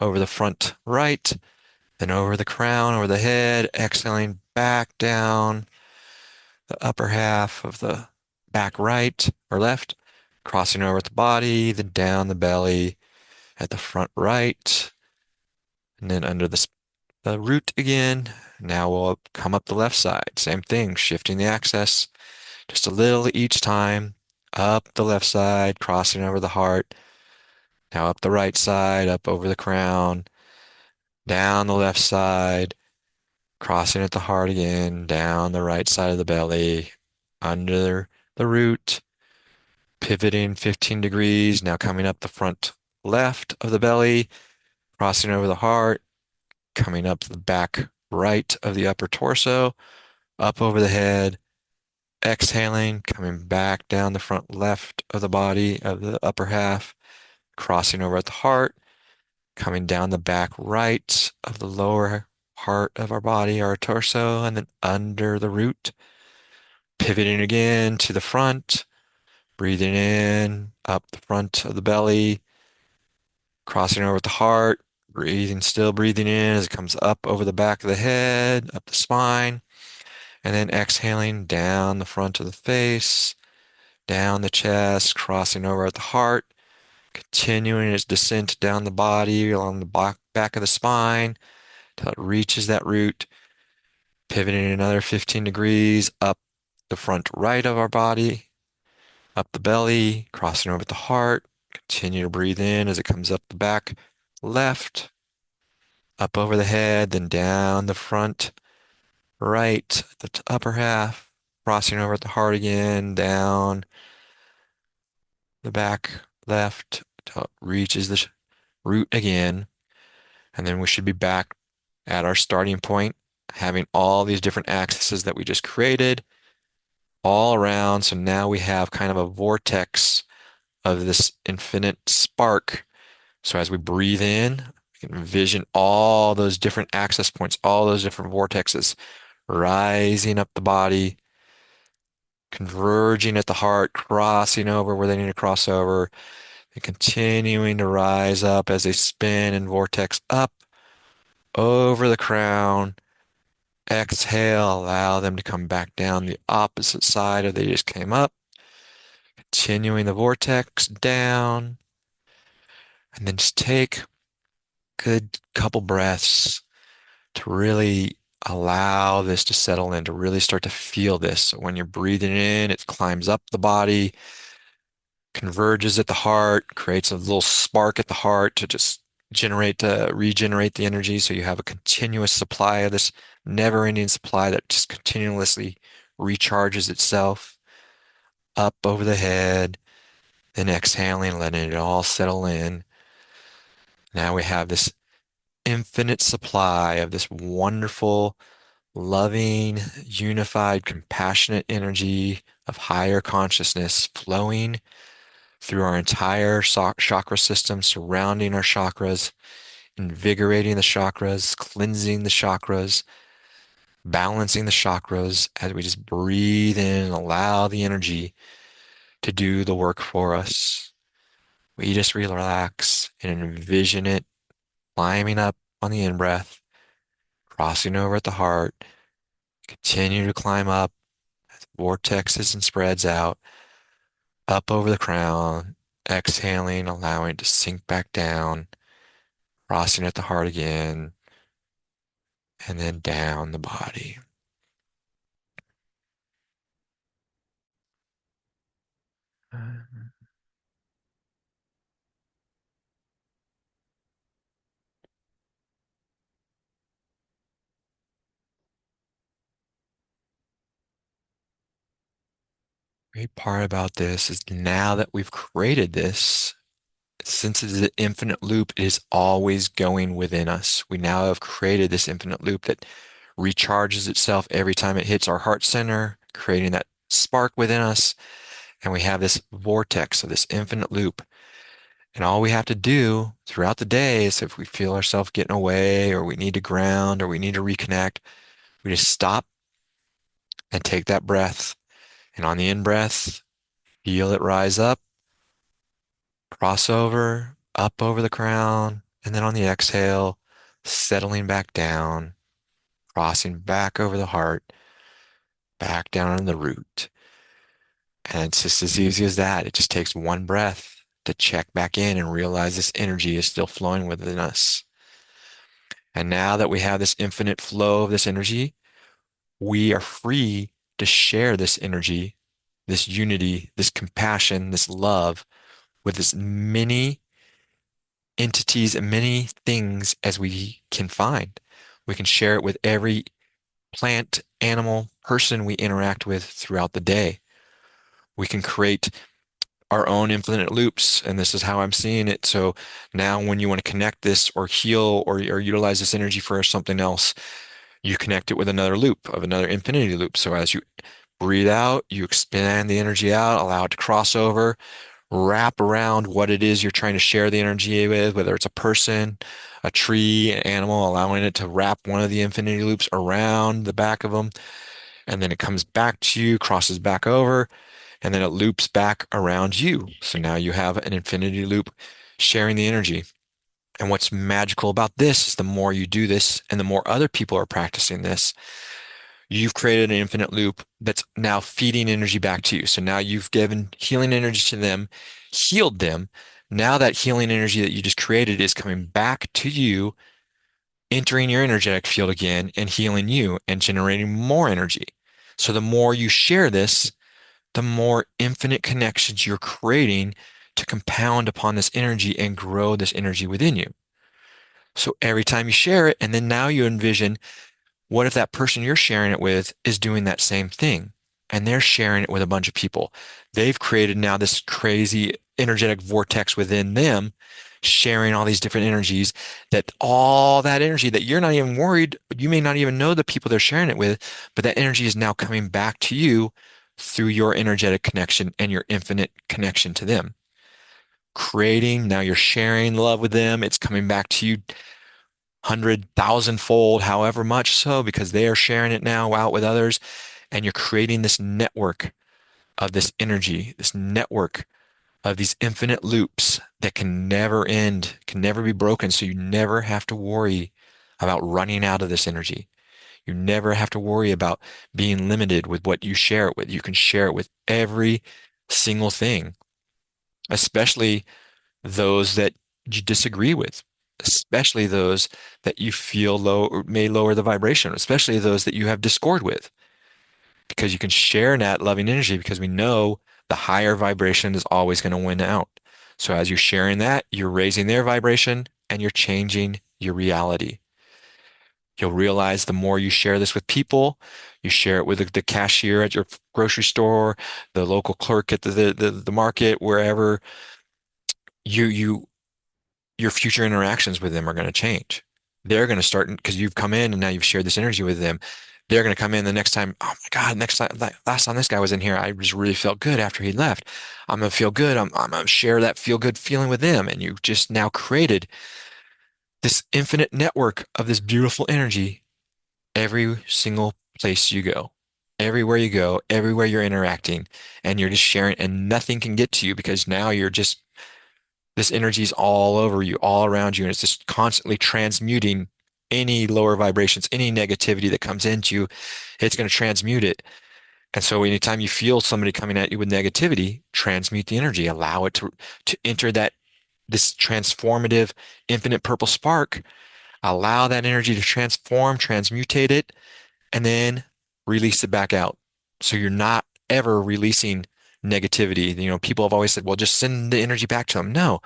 over the front right, then over the crown, over the head, exhaling back down the upper half of the back right or left, crossing over at the body, then down the belly at the front right, and then under the root again. Now we'll come up the left side. Same thing, shifting the axis just a little each time. Up the left side, crossing over the heart. Now up the right side, up over the crown. Down the left side, crossing at the heart again. Down the right side of the belly. Under the root, pivoting 15 degrees. Now coming up the front left of the belly, crossing over the heart. Coming up the back right of the upper torso, up over the head, exhaling, coming back down the front left of the body of the upper half, crossing over at the heart, coming down the back right of the lower part of our body, our torso, and then under the root, pivoting again to the front, breathing in, up the front of the belly, crossing over at the heart, breathing, still breathing in as it comes up over the back of the head, up the spine, and then exhaling down the front of the face, down the chest, crossing over at the heart, continuing its descent down the body along the back of the spine till it reaches that root, pivoting another 15 degrees up the front right of our body, up the belly, crossing over at the heart. Continue to breathe in as it comes up the back left, up over the head, then down the front right, the upper half, crossing over at the heart again, down the back left till it reaches the root again. And then we should be back at our starting point, having all these different axes that we just created all around. So now we have kind of a vortex of this infinite spark. So as we breathe in, we can envision all those different access points, all those different vortexes rising up the body, converging at the heart, crossing over where they need to cross over, and continuing to rise up as they spin and vortex up over the crown. Exhale, allow them to come back down the opposite side of they just came up, continuing the vortex down, and then just take a good couple breaths to really allow this to settle in, to really start to feel this. So when you're breathing in, it climbs up the body, converges at the heart, creates a little spark at the heart to just regenerate the energy. So you have a continuous supply of this never-ending supply that just continuously recharges itself up over the head, then exhaling, letting it all settle in. Now we have this infinite supply of this wonderful, loving, unified, compassionate energy of higher consciousness flowing through our entire chakra system, surrounding our chakras, invigorating the chakras, cleansing the chakras, balancing the chakras as we just breathe in and allow the energy to do the work for us. We just relax and envision it climbing up on the in-breath, crossing over at the heart, continue to climb up as it vortexes and spreads out, up over the crown, exhaling, allowing it to sink back down, crossing at the heart again, and then down the body. Great part about this is now that we've created this, since it is an infinite loop, it is always going within us. We now have created this infinite loop that recharges itself every time it hits our heart center, creating that spark within us. And we have this vortex of this infinite loop. And all we have to do throughout the day is if we feel ourselves getting away or we need to ground or we need to reconnect, we just stop and take that breath. And on the in breath, Feel it rise up, cross over, up over the crown, and then on the exhale, settling back down, crossing back over the heart, back down on the root. And it's just as easy as that. It just takes one breath to check back in and realize this energy is still flowing within us. And now that we have this infinite flow of this energy, we are free to share this energy, this unity, this compassion, this love with as many entities and many things as we can find. We can share it with every plant, animal, person we interact with throughout the day. We can create our own infinite loops, and this is how I'm seeing it. So now when you want to connect this or heal or utilize this energy for something else, you connect it with another loop of another infinity loop. So as you breathe out, you expand the energy out, allow it to cross over, wrap around what it is you're trying to share the energy with, whether it's a person, a tree, an animal, allowing it to wrap one of the infinity loops around the back of them. And then it comes back to you, crosses back over, and then it loops back around you. So now you have an infinity loop sharing the energy. And what's magical about this is the more you do this and the more other people are practicing this, you've created an infinite loop that's now feeding energy back to you. So now you've given healing energy to them, healed them. Now that healing energy that you just created is coming back to you, entering your energetic field again and healing you and generating more energy. So the more you share this, the more infinite connections you're creating to compound upon this energy and grow this energy within you. So every time you share it, and then now you envision, what if that person you're sharing it with is doing that same thing and they're sharing it with a bunch of people? They've created now this crazy energetic vortex within them, sharing all these different energies, that all that energy that you're not even worried, you may not even know the people they're sharing it with, but that energy is now coming back to you through your energetic connection and your infinite connection to them. Creating, now you're sharing love with them. It's coming back to you 100,000-fold, however much so, because they are sharing it now out with others. And you're creating this network of this energy, this network of these infinite loops that can never end, can never be broken. So you never have to worry about running out of this energy. You never have to worry about being limited with what you share it with. You can share it with every single thing, especially those that you disagree with, especially those that you feel low or may lower the vibration, especially those that you have discord with, because you can share in that loving energy because we know the higher vibration is always going to win out. So as you're sharing that, you're raising their vibration and you're changing your reality. You'll realize the more you share this with people, you share it with the cashier at your grocery store, the local clerk at the market, wherever you your future interactions with them are going to change. They're going to start because you've come in and now you've shared this energy with them. They're going to come in the next time. Oh my God, next time, last time this guy was in here, I just really felt good after he left. I'm going to feel good. I'm going to share that feel good feeling with them. And you just now created this infinite network of this beautiful energy every single place you go. Everywhere you go, everywhere you're interacting, and you're just sharing, and nothing can get to you because now you're just this energy is all over you, all around you, and it's just constantly transmuting any lower vibrations, any negativity that comes into you, it's going to transmute it. And so anytime you feel somebody coming at you with negativity, transmute the energy, allow it to enter that this transformative infinite purple spark, allow that energy to transform, transmutate it, and then release it back out. So you're not ever releasing negativity. You know, people have always said, well, just send the energy back to them. No,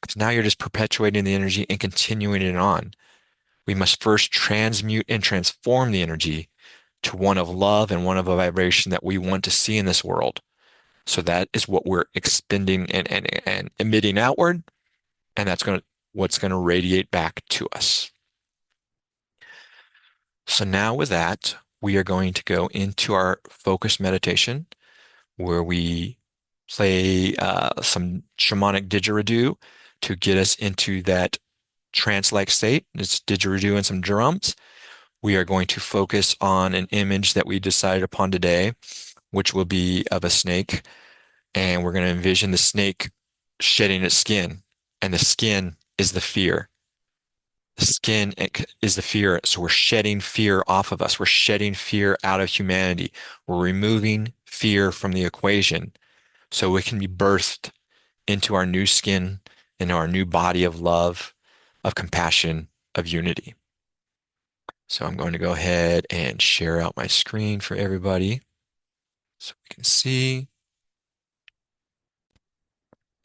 because now you're just perpetuating the energy and continuing it on. We must first transmute and transform the energy to one of love and one of a vibration that we want to see in this world. So that is what we're expending and emitting outward, and that's going to what's going to radiate back to us. So now with that, we are going to go into our focus meditation where we play some shamanic didgeridoo to get us into that trance-like state. It's didgeridoo and some drums. We are going to focus on an image that we decided upon today, which will be of a snake And we're going to envision the snake shedding its skin, and the skin is the fear. The skin is the fear. So we're shedding fear off of us. We're shedding fear out of humanity. We're removing fear from the equation so we can be birthed into our new skin, into our new body of love, of compassion, of unity. So I'm going to go ahead and share out my screen for everybody so we can see.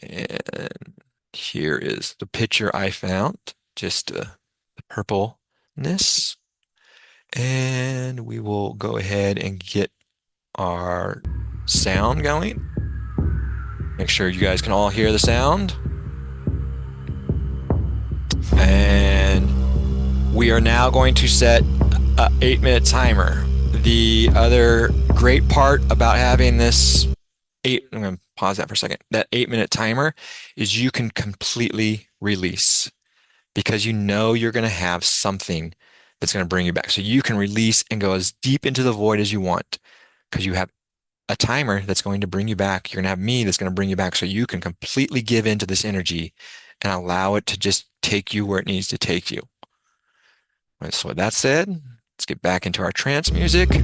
And here is the picture I found, just the purpleness. And we will go ahead and get our sound going. Make sure you guys can all hear the sound. And we are now going to set an 8-minute timer. The other great part about having this I'm going to pause that for a second. That 8-minute timer is you can completely release because you know you're going to have something that's going to bring you back. So you can release and go as deep into the void as you want because you have a timer that's going to bring you back. You're going to have me that's going to bring you back. So you can completely give into this energy and allow it to just take you where it needs to take you. So with that said, let's get back into our trance music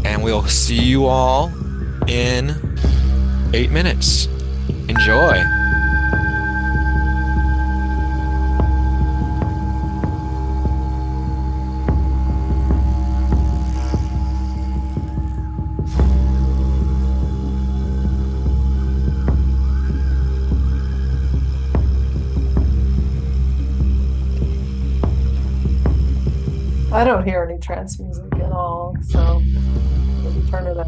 and we'll see you all in 8 minutes. Enjoy. I don't hear any trance music at all, so maybe turn it up.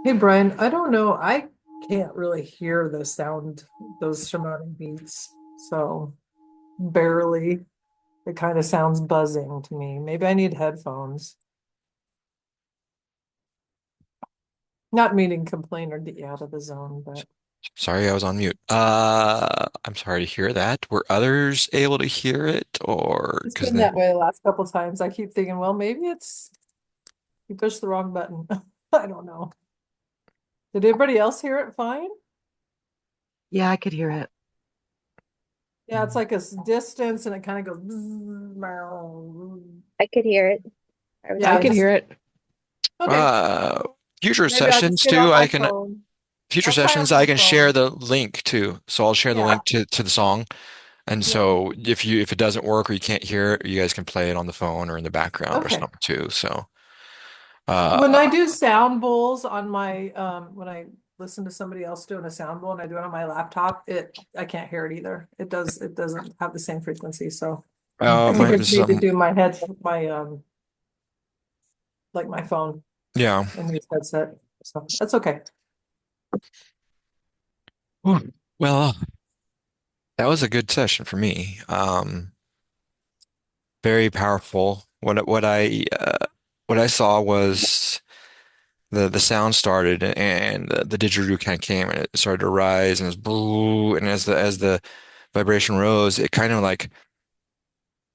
Hey Brian, I don't know. I can't really hear the sound, those surmounting beats. So barely. It kind of sounds buzzing to me. Maybe I need headphones. Not meaning complain or get you out of the zone, but Sorry, I was on mute. I'm sorry to hear that. Were others able to hear it, or it's because been that way the last couple times. I keep thinking, well, maybe it's you pushed the wrong button. I don't know. Did anybody else hear it fine? Yeah, I could hear it. Yeah, it's like a distance and it kind of goes. I could hear it. I was I Yeah, could listening. hear just it. okay. future Maybe I'll just sessions get on too, my phone. future I'll try on sessions my I can share phone. the link too. So I'll share the Yeah, link to the song. And yeah. so if it doesn't work or you can't hear it, you guys can play it on the phone or in the background or Okay. something too. So uh When I do sound bowls on my when I listen to somebody else doing a sound bowl and I do it on my laptop, I can't hear it either. It doesn't have the same frequency. So I think I might be just need to some do my like my phone yeah. and use headset. So that's okay. Whew. Well, that was a good session for me. Very powerful. What I saw was the sound started and the didgeridoo kind of came and it started to rise and it was boo and as the vibration rose, it kind of like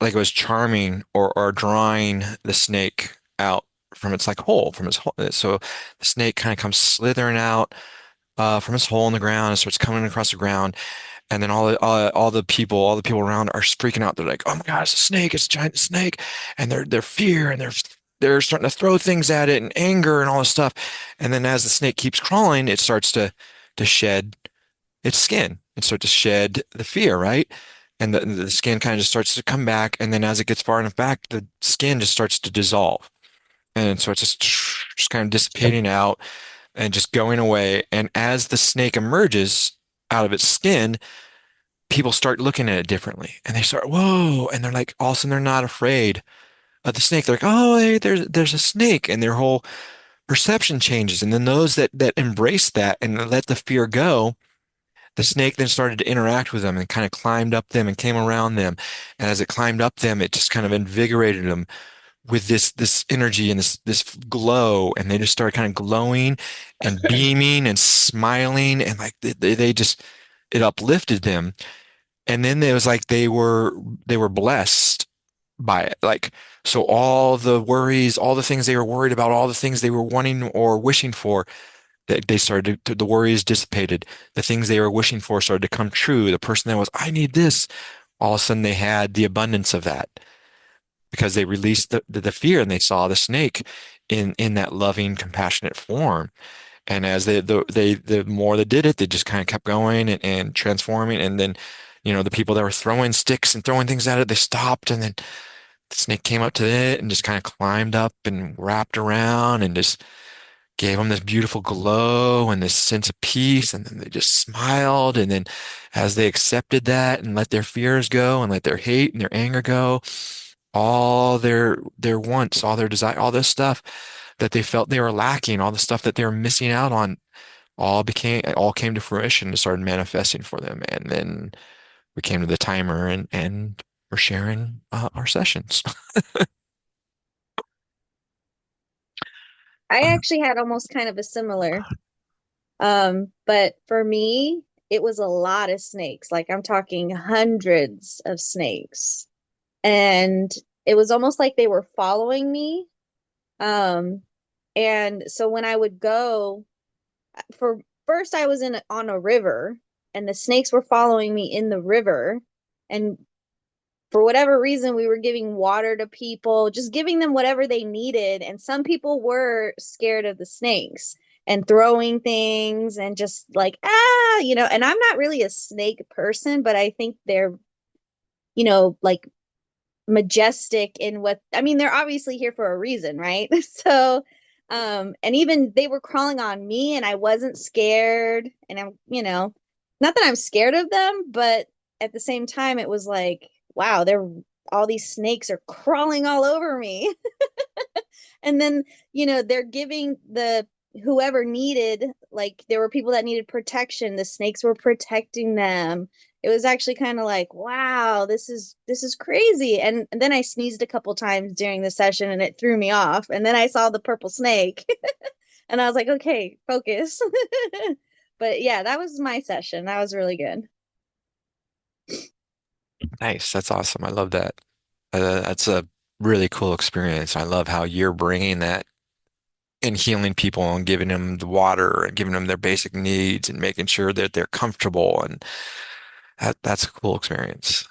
it was charming or drawing the snake out from its like hole from its hole. So the snake kind of comes slithering out from its hole in the ground and starts coming across the ground. And then all the people around are freaking out. They're like, "Oh my God, it's a snake! It's a giant snake!" And their fear and they're starting to throw things at it and anger and all this stuff. And then as the snake keeps crawling, it starts to shed its skin. It starts to shed the fear, right? And the skin kind of just starts to come back. And then as it gets far enough back, the skin just starts to dissolve. And so it's just kind of dissipating out and just going away. And as the snake emerges out of its skin, people start looking at it differently and they start, whoa. And they're like, all of a sudden they're not afraid of the snake. They're like, oh, hey, there's a snake. And their whole perception changes. And then those that embrace that and let the fear go, the snake then started to interact with them and kind of climbed up them and came around them. And as it climbed up them, it just kind of invigorated them with this energy and this glow. And they just started kind of glowing and beaming and smiling. And like they just, it uplifted them. And then it was like they were blessed by it. Like, so all the worries, all the things they were worried about, all the things they were wanting or wishing for, they started the worries dissipated. The things they were wishing for started to come true. The person that was, I need this, all of a sudden they had the abundance of that because they released the fear and they saw the snake in that loving, compassionate form. And as the more they did it, they just kind of kept going and transforming. And then, the people that were throwing sticks and throwing things at it, they stopped. And then the snake came up to it and just kind of climbed up and wrapped around and just gave them this beautiful glow and this sense of peace. And then they just smiled. And then as they accepted that and let their fears go and let their hate and their anger go, all their wants, all their desire, all this stuff that they felt they were lacking, all the stuff that they were missing out on, all came to fruition and started manifesting for them. And then we came to the timer and we're sharing our sessions. I actually had almost kind of a similar, but for me, it was a lot of snakes. Like I'm talking hundreds of snakes. And it was almost like they were following me. Um, and so when I would go for first I was in on a river and the snakes were following me in the river and for whatever reason, we were giving water to people, just giving them whatever they needed. And some people were scared of the snakes and throwing things and just like, and I'm not really a snake person, but I think they're, like majestic in what, I mean, they're obviously here for a reason, right? So, and even they were crawling on me and I wasn't scared. And not that I'm scared of them, but at the same time, it was like, wow, all these snakes are crawling all over me. And then, they're giving the whoever needed, like there were people that needed protection, the snakes were protecting them. It was actually kind of like, wow, this is crazy. And then I sneezed a couple times during the session and it threw me off. And then I saw the purple snake and I was like, okay, focus. But yeah, that was my session. That was really good. Nice. That's awesome. I love that. That's a really cool experience. I love how you're bringing that and healing people and giving them the water and giving them their basic needs and making sure that they're comfortable. And that's a cool experience.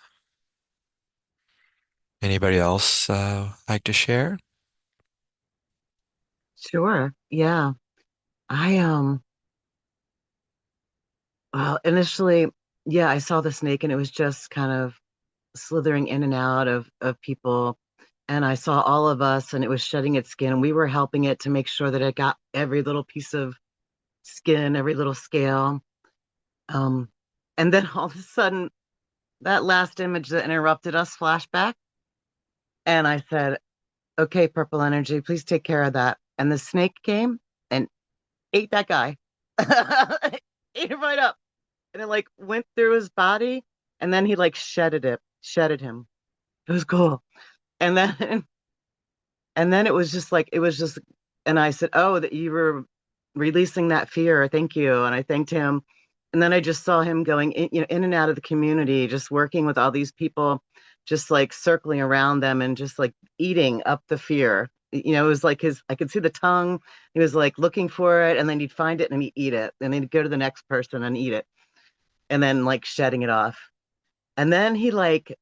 Anybody else like to share? Sure. Yeah. I well, initially, yeah, I saw the snake and it was just kind of slithering in and out of people. And I saw all of us and it was shedding its skin and we were helping it to make sure that it got every little piece of skin, every little scale. Um, and then all of a sudden, that last image that interrupted us flashback. And I said, okay, purple energy, please take care of that. And the snake came and ate that guy. Ate him right up. And it like went through his body and then he like shedded him. It was cool. And then and then it was just and I said, oh, that you were releasing that fear. Thank you. And I thanked him. And then I just saw him going in, in and out of the community, just working with all these people, just like circling around them and just like eating up the fear. It was like I could see the tongue. He was like looking for it and then he'd find it and he'd eat it. And then he'd go to the next person and eat it and then like shedding it off. And then he like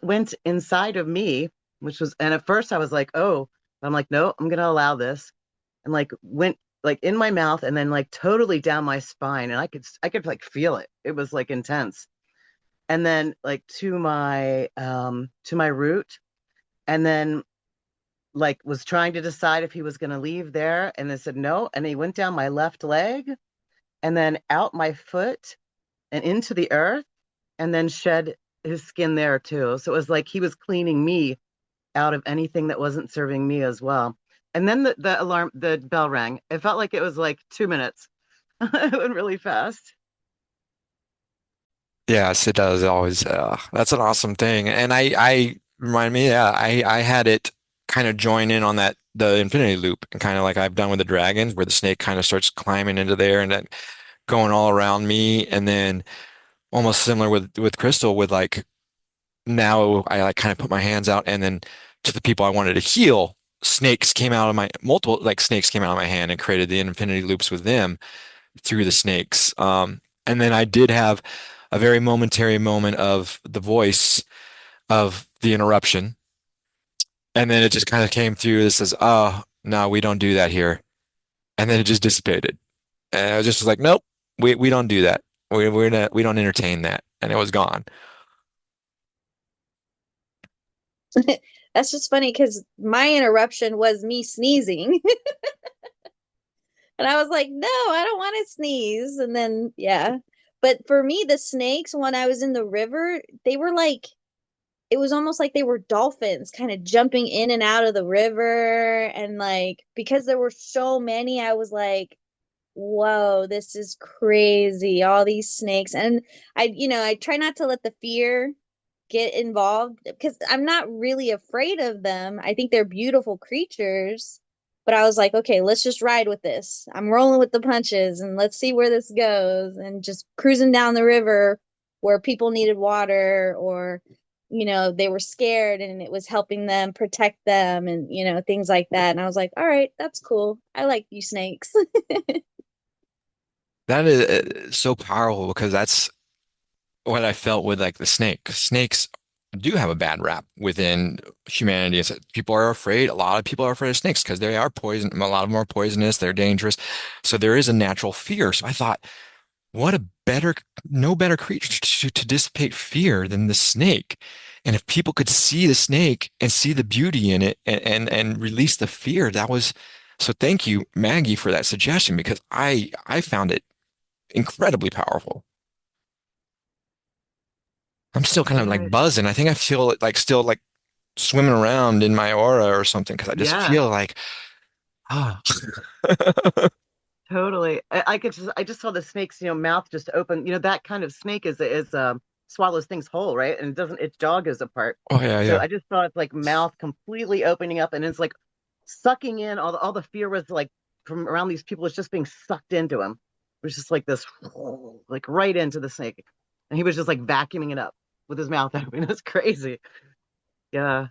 went inside of me, which was, and at first I was like, oh, I'm like, no, I'm gonna allow this, and like went like in my mouth and then like totally down my spine, and I could like feel it. It was like intense, and then like to my root, and then like was trying to decide if he was gonna leave there, and I said no, and he went down my left leg, and then out my foot and into the earth and then shed his skin there too. So it was like he was cleaning me out of anything that wasn't serving me as well. And then the bell rang. It felt like it was like 2 minutes. It went really fast. Yes, it does always. That's an awesome thing. And I remind me, yeah, I had it kind of join in on the infinity loop and kind of like I've done with the dragons where the snake kind of starts climbing into there and then going all around me. And then almost similar with Crystal with like now I like kind of put my hands out and then to the people I wanted to heal, multiple like snakes came out of my hand and created the infinity loops with them through the snakes. And then I did have a very momentary moment of the voice of the interruption. And then it just kind of came through. This says, oh, no, we don't do that here. And then it just dissipated. And I was just like, nope, we don't do that. We don't entertain that. And it was gone. That's just funny because my interruption was me sneezing. And I was like, no, I don't want to sneeze. And then, yeah. But for me, the snakes, when I was in the river, they were like, it was almost like they were dolphins kind of jumping in and out of the river. And like, because there were so many, I was like, whoa, this is crazy. All these snakes. And I try not to let the fear get involved because I'm not really afraid of them. I think they're beautiful creatures. But I was like, okay, let's just ride with this. I'm rolling with the punches and let's see where this goes. And just cruising down the river where people needed water or, they were scared and it was helping them protect them and, things like that. And I was like, all right, that's cool. I like you snakes. That is so powerful because that's what I felt with like the snake. Snakes do have a bad rap within humanity. People are afraid. A lot of people are afraid of snakes because they are poison. A lot of them are poisonous. They're dangerous. So there is a natural fear. So I thought, what a better, no better creature to dissipate fear than the snake. And if people could see the snake and see the beauty in it and release the fear, that was so thank you, Maggie, for that suggestion because I found it incredibly powerful. I'm still kind of like Good. buzzing. I think I feel like still like swimming around in my aura or something because I just Yeah. feel like Ah. Totally. I just saw the snake's, mouth just open. That kind of snake is swallows things whole, right? And it doesn't its jaw goes apart. Oh yeah, So yeah. I just saw its like mouth completely opening up and it's like sucking in all the fear was like from around these people was just being sucked into him. It was just like this like right into the snake. And he was just like vacuuming it up with his mouth open. It's crazy. Yeah.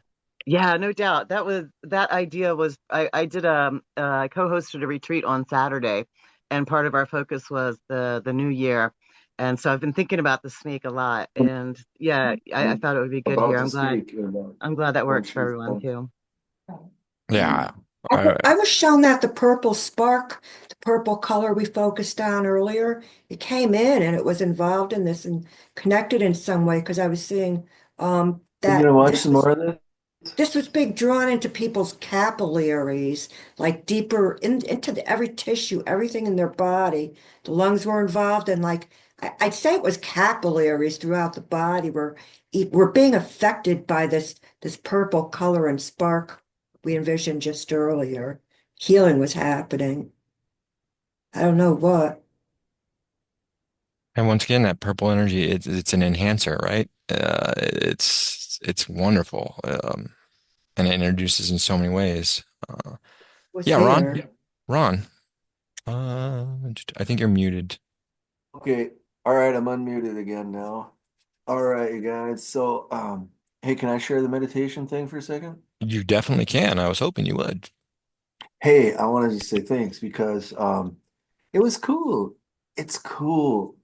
Yeah, no doubt. That idea was I did I co-hosted a retreat on Saturday and part of our focus was the new year. And so I've been thinking about the snake a lot. And yeah, I thought it would be good here. About the snake and I'm glad that works once for she's everyone done. too. Yeah. I was shown that the purple spark, the purple color we focused on earlier, it came in and it was involved in this and connected in some way because I was seeing You that gonna watch some more of this? this was being drawn into people's capillaries, like deeper into every tissue, everything in their body. The lungs were involved, and like I'd say it was capillaries throughout the body were being affected by this purple color and spark we envisioned just earlier. Healing was happening. I don't know what. And once again, that purple energy, it's an enhancer, right? It's wonderful, and it introduces in so many ways. Was Yeah, Ron, there. Ron, I think you're muted. Okay. All right, I'm unmuted again now. All right, you guys. So, hey, can I share the meditation thing for a second? You definitely can. I was hoping you would. Hey, I wanted to say thanks because it was cool. It's cool.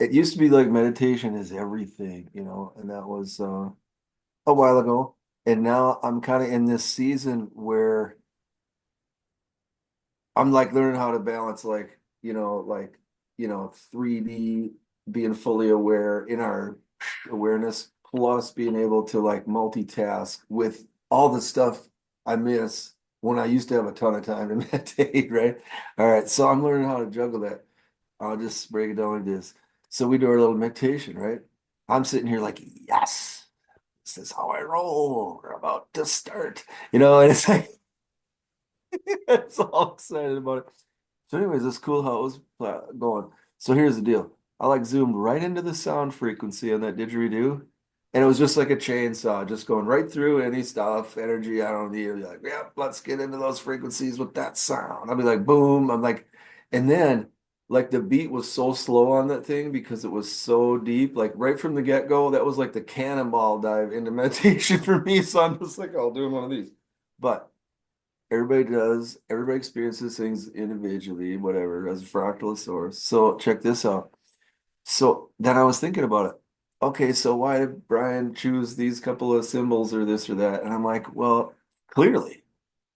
It used to be like meditation is everything, and that was a while ago. And now I'm kind of in this season where I'm like learning how to balance like 3D being fully aware in our awareness plus being able to like multitask with all the stuff I miss when I used to have a ton of time to meditate, right? All right, so I'm learning how to juggle that. I'll just break it down like this. So we do our little meditation, right? I'm sitting here like, yes, this is how I roll. We're about to start, and it's like it's all excited about it. So, anyways, it's cool how it was going. So here's the deal. I like zoomed right into the sound frequency on that didgeridoo, and it was just like a chainsaw, just going right through any stuff, energy I don't need. I'd be like, yeah, let's get into those frequencies with that sound. I'll be like, boom. I'm like, and then like the beat was so slow on that thing because it was so deep. Like right from the get-go, that was like the cannonball dive into meditation for me. So I'm just like, I'll do one of these. But everybody experiences things individually, whatever, as a fractal source. So check this out. So then I was thinking about it. Okay, so why did Brian choose these couple of symbols or this or that? And I'm like, well, clearly,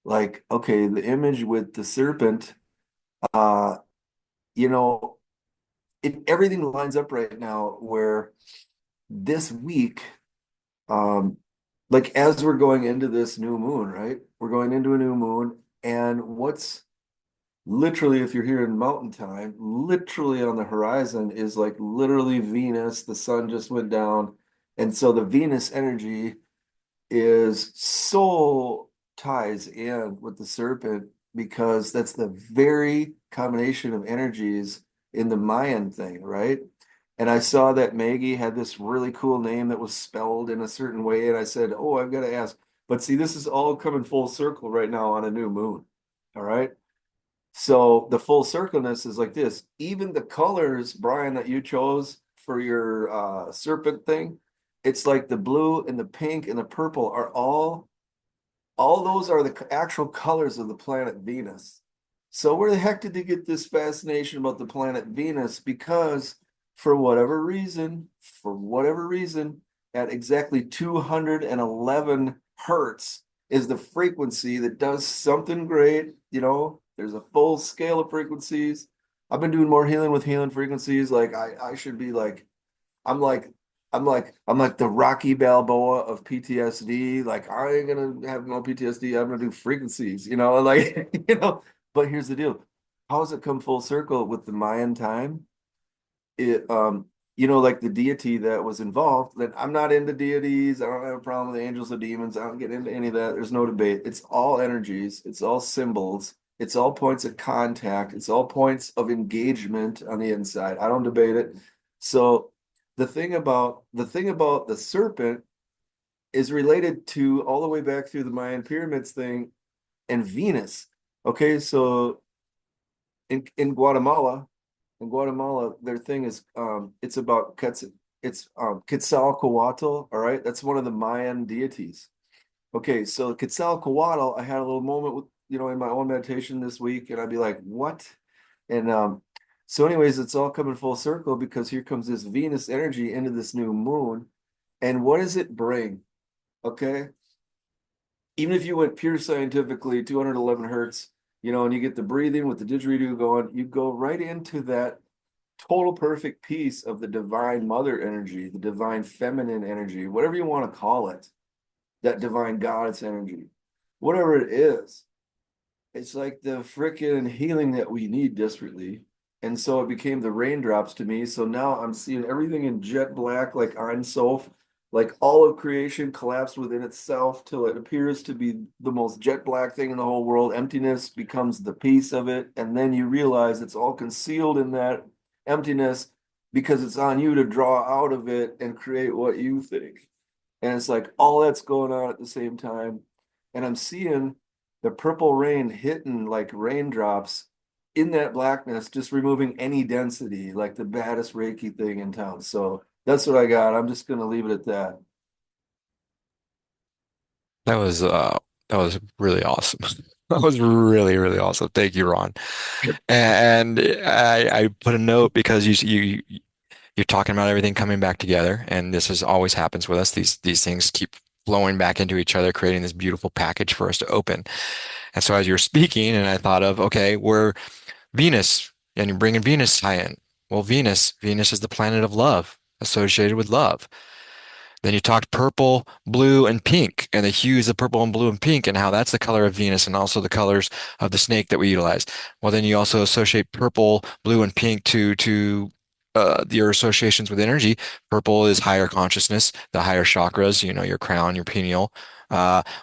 like, okay, the image with the serpent, uh, you know, everything lines up right now where this week, um, like as we're going into this new moon, right? We're going into a new moon, and what's literally, if you're here in mountain time, literally on the horizon is like literally Venus. The sun just went down. And so the Venus energy is so ties in with the serpent because that's the very combination of energies in the Mayan thing, right? And I saw that Maggie had this really cool name that was spelled in a certain way. And I said, oh, I've got to ask. But see, this is all coming full circle right now on a new moon. All right. So the full circleness is like this. Even the colors, Brian, that you chose for your serpent thing, it's like the blue and the pink and the purple are all those are the actual colors of the planet Venus. So where the heck did they get this fascination about the planet Venus? Because for whatever reason, at exactly 211 hertz is the frequency that does something great. There's a full scale of frequencies. I've been doing more healing with healing frequencies. Like I should be like I'm like I'm like the Rocky Balboa of PTSD. Like I ain't gonna have no PTSD. I'm gonna do frequencies, and like But here's the deal: how does it come full circle with the Mayan time? It like the deity that was involved. That I'm not into deities. I don't have a problem with angels or demons. I don't get into any of that. There's no debate. It's all energies. It's all symbols. It's all points of contact. It's all points of engagement on the inside. I don't debate it. So the thing about the serpent is related to all the way back through the Mayan pyramids thing and Venus. Okay, so in Guatemala, their thing is it's about Quetzalcoatl, all right? That's one of the Mayan deities. Okay, so Quetzalcoatl, I had a little moment with, in my own meditation this week, and I'd be like, what? And so anyways, it's all coming full circle because here comes this Venus energy into this new moon. And what does it bring? Okay. Even if you went pure scientifically, 211 hertz, and you get the breathing with the didgeridoo going, you go right into that total perfect piece of the divine mother energy, the divine feminine energy, whatever you want to call it, that divine goddess energy, whatever it is. It's like the freaking healing that we need desperately. And so it became the raindrops to me. So now I'm seeing everything in jet black, like Ein Sof, like all of creation collapsed within itself till it appears to be the most jet black thing in the whole world. Emptiness becomes the piece of it. And then you realize it's all concealed in that emptiness because it's on you to draw out of it and create what you think. And it's like all that's going on at the same time. And I'm seeing the purple rain hitting like raindrops in that blackness, just removing any density, like the baddest Reiki thing in town. So that's what I got. I'm just gonna leave it at that. That was that was really awesome. That was really, really awesome. Thank you, Ron. And I put a note because you're talking about everything coming back together, and this is always happens with us. These things keep flowing back into each other, creating this beautiful package for us to open. And so as you're speaking, and I thought of, okay, we're Venus, and you're bringing Venus high in. Well, Venus is the planet of love, associated with love. Then you talked purple, blue, and pink, and the hues of purple and blue and pink, and how that's the color of Venus and also the colors of the snake that we utilize. Well, then you also associate purple, blue, and pink to your associations with energy. Purple is higher consciousness, the higher chakras, your crown, your pineal.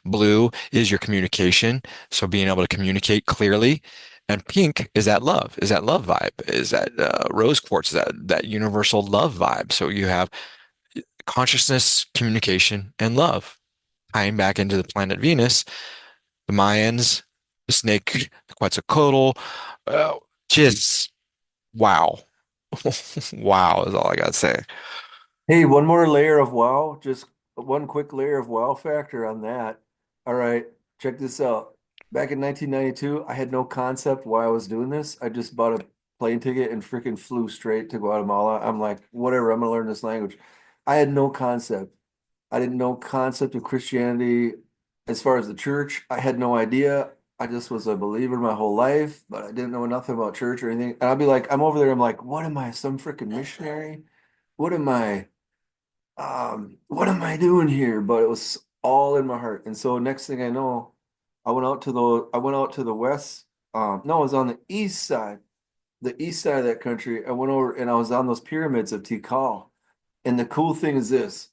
Blue is your communication, so being able to communicate clearly. And pink is that love vibe, is that rose quartz, that universal love vibe. So you have consciousness, communication, and love. Tying back into the planet Venus, the Mayans, the snake, the Quetzalcoatl, uh, just wow. Wow is all I gotta say. Hey, one more layer of wow, just one quick layer of wow factor on that. All right, check this out. Back in 1992, I had no concept why I was doing this. I just bought a plane ticket and freaking flew straight to Guatemala. I'm like, whatever, I'm gonna learn this language. I had no concept. I didn't know concept of Christianity as far as the church. I had no idea. I just was a believer my whole life, but I didn't know nothing about church or anything. And I'd be like, I'm over there, I'm like, what am I, some freaking missionary? What am I? What am I doing here? But it was all in my heart. And so next thing I know, I went out to the west. No, I was on the east side of that country. I went over and I was on those pyramids of Tikal. And the cool thing is this,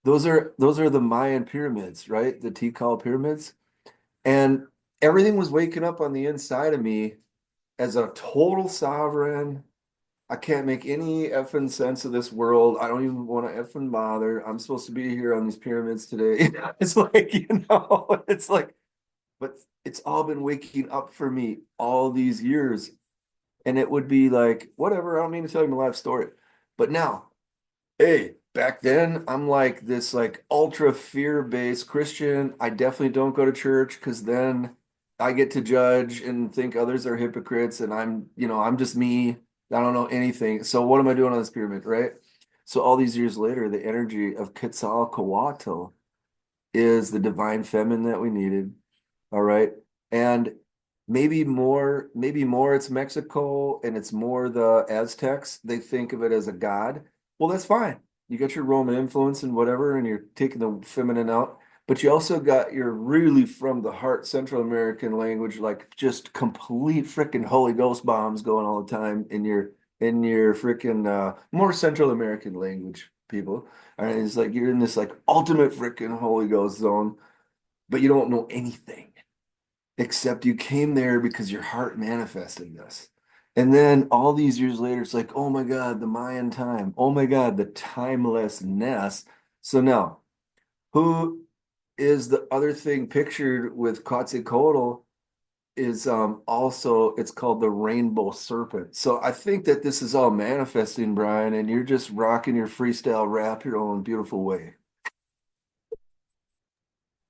those are the Mayan pyramids, right? The Tikal pyramids. And everything was waking up on the inside of me as a total sovereign. I can't make any effing sense of this world. I don't even want to effing bother. I'm supposed to be here on these pyramids today. It's like, it's like, but it's all been waking up for me all these years. And it would be like, whatever, I don't mean to tell you my life story. But now, hey, back then, I'm like this like ultra fear-based Christian. I definitely don't go to church because then I get to judge and think others are hypocrites and I'm just me. I don't know anything. So what am I doing on this pyramid, right? So all these years later, the energy of Quetzalcoatl is the divine feminine that we needed. All right. And maybe more it's Mexico and it's more the Aztecs. They think of it as a god. Well, that's fine. You got your Roman influence and whatever, and you're taking the feminine out. But you also got your really from the heart Central American language, like just complete freaking Holy Ghost bombs going all the time in your freaking more Central American language, people. All right, it's like you're in this like ultimate freaking Holy Ghost zone, but you don't know anything except you came there because your heart manifested this. And then all these years later, it's like, oh my God, the Mayan time. Oh my God, the timelessness. So now, who is the other thing pictured with Quetzalcoatl is also it's called the rainbow serpent. So I think that this is all manifesting, Brian, and you're just rocking your freestyle rap your own beautiful way.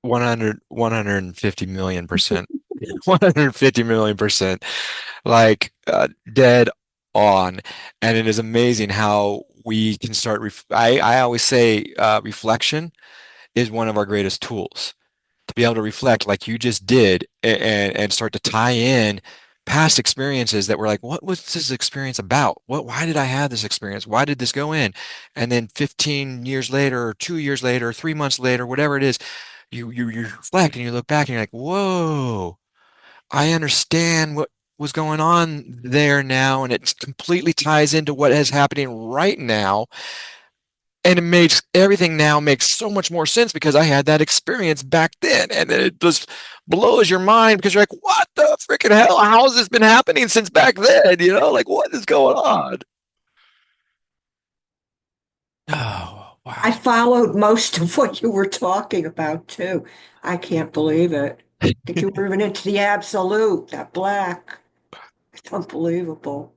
150 million%. 150 million%. Like dead on. And it is amazing how we can start. I always say reflection is one of our greatest tools to be able to reflect like you just did and start to tie in past experiences that were like, what was this experience about? Why did I have this experience? Why did this go in? And then 15 years later, or 2 years later, or 3 months later, whatever it is, you reflect and you look back and you're like, whoa, I understand what was going on there now, and it completely ties into what is happening right now. And it makes everything now makes so much more sense because I had that experience back then. And then it just blows your mind because you're like, what the freaking hell? How has this been happening since back then? Like what is going on? Oh, I wow. followed most of what you were talking about too. I can't believe it. That you were even into the absolute, that black. It's unbelievable.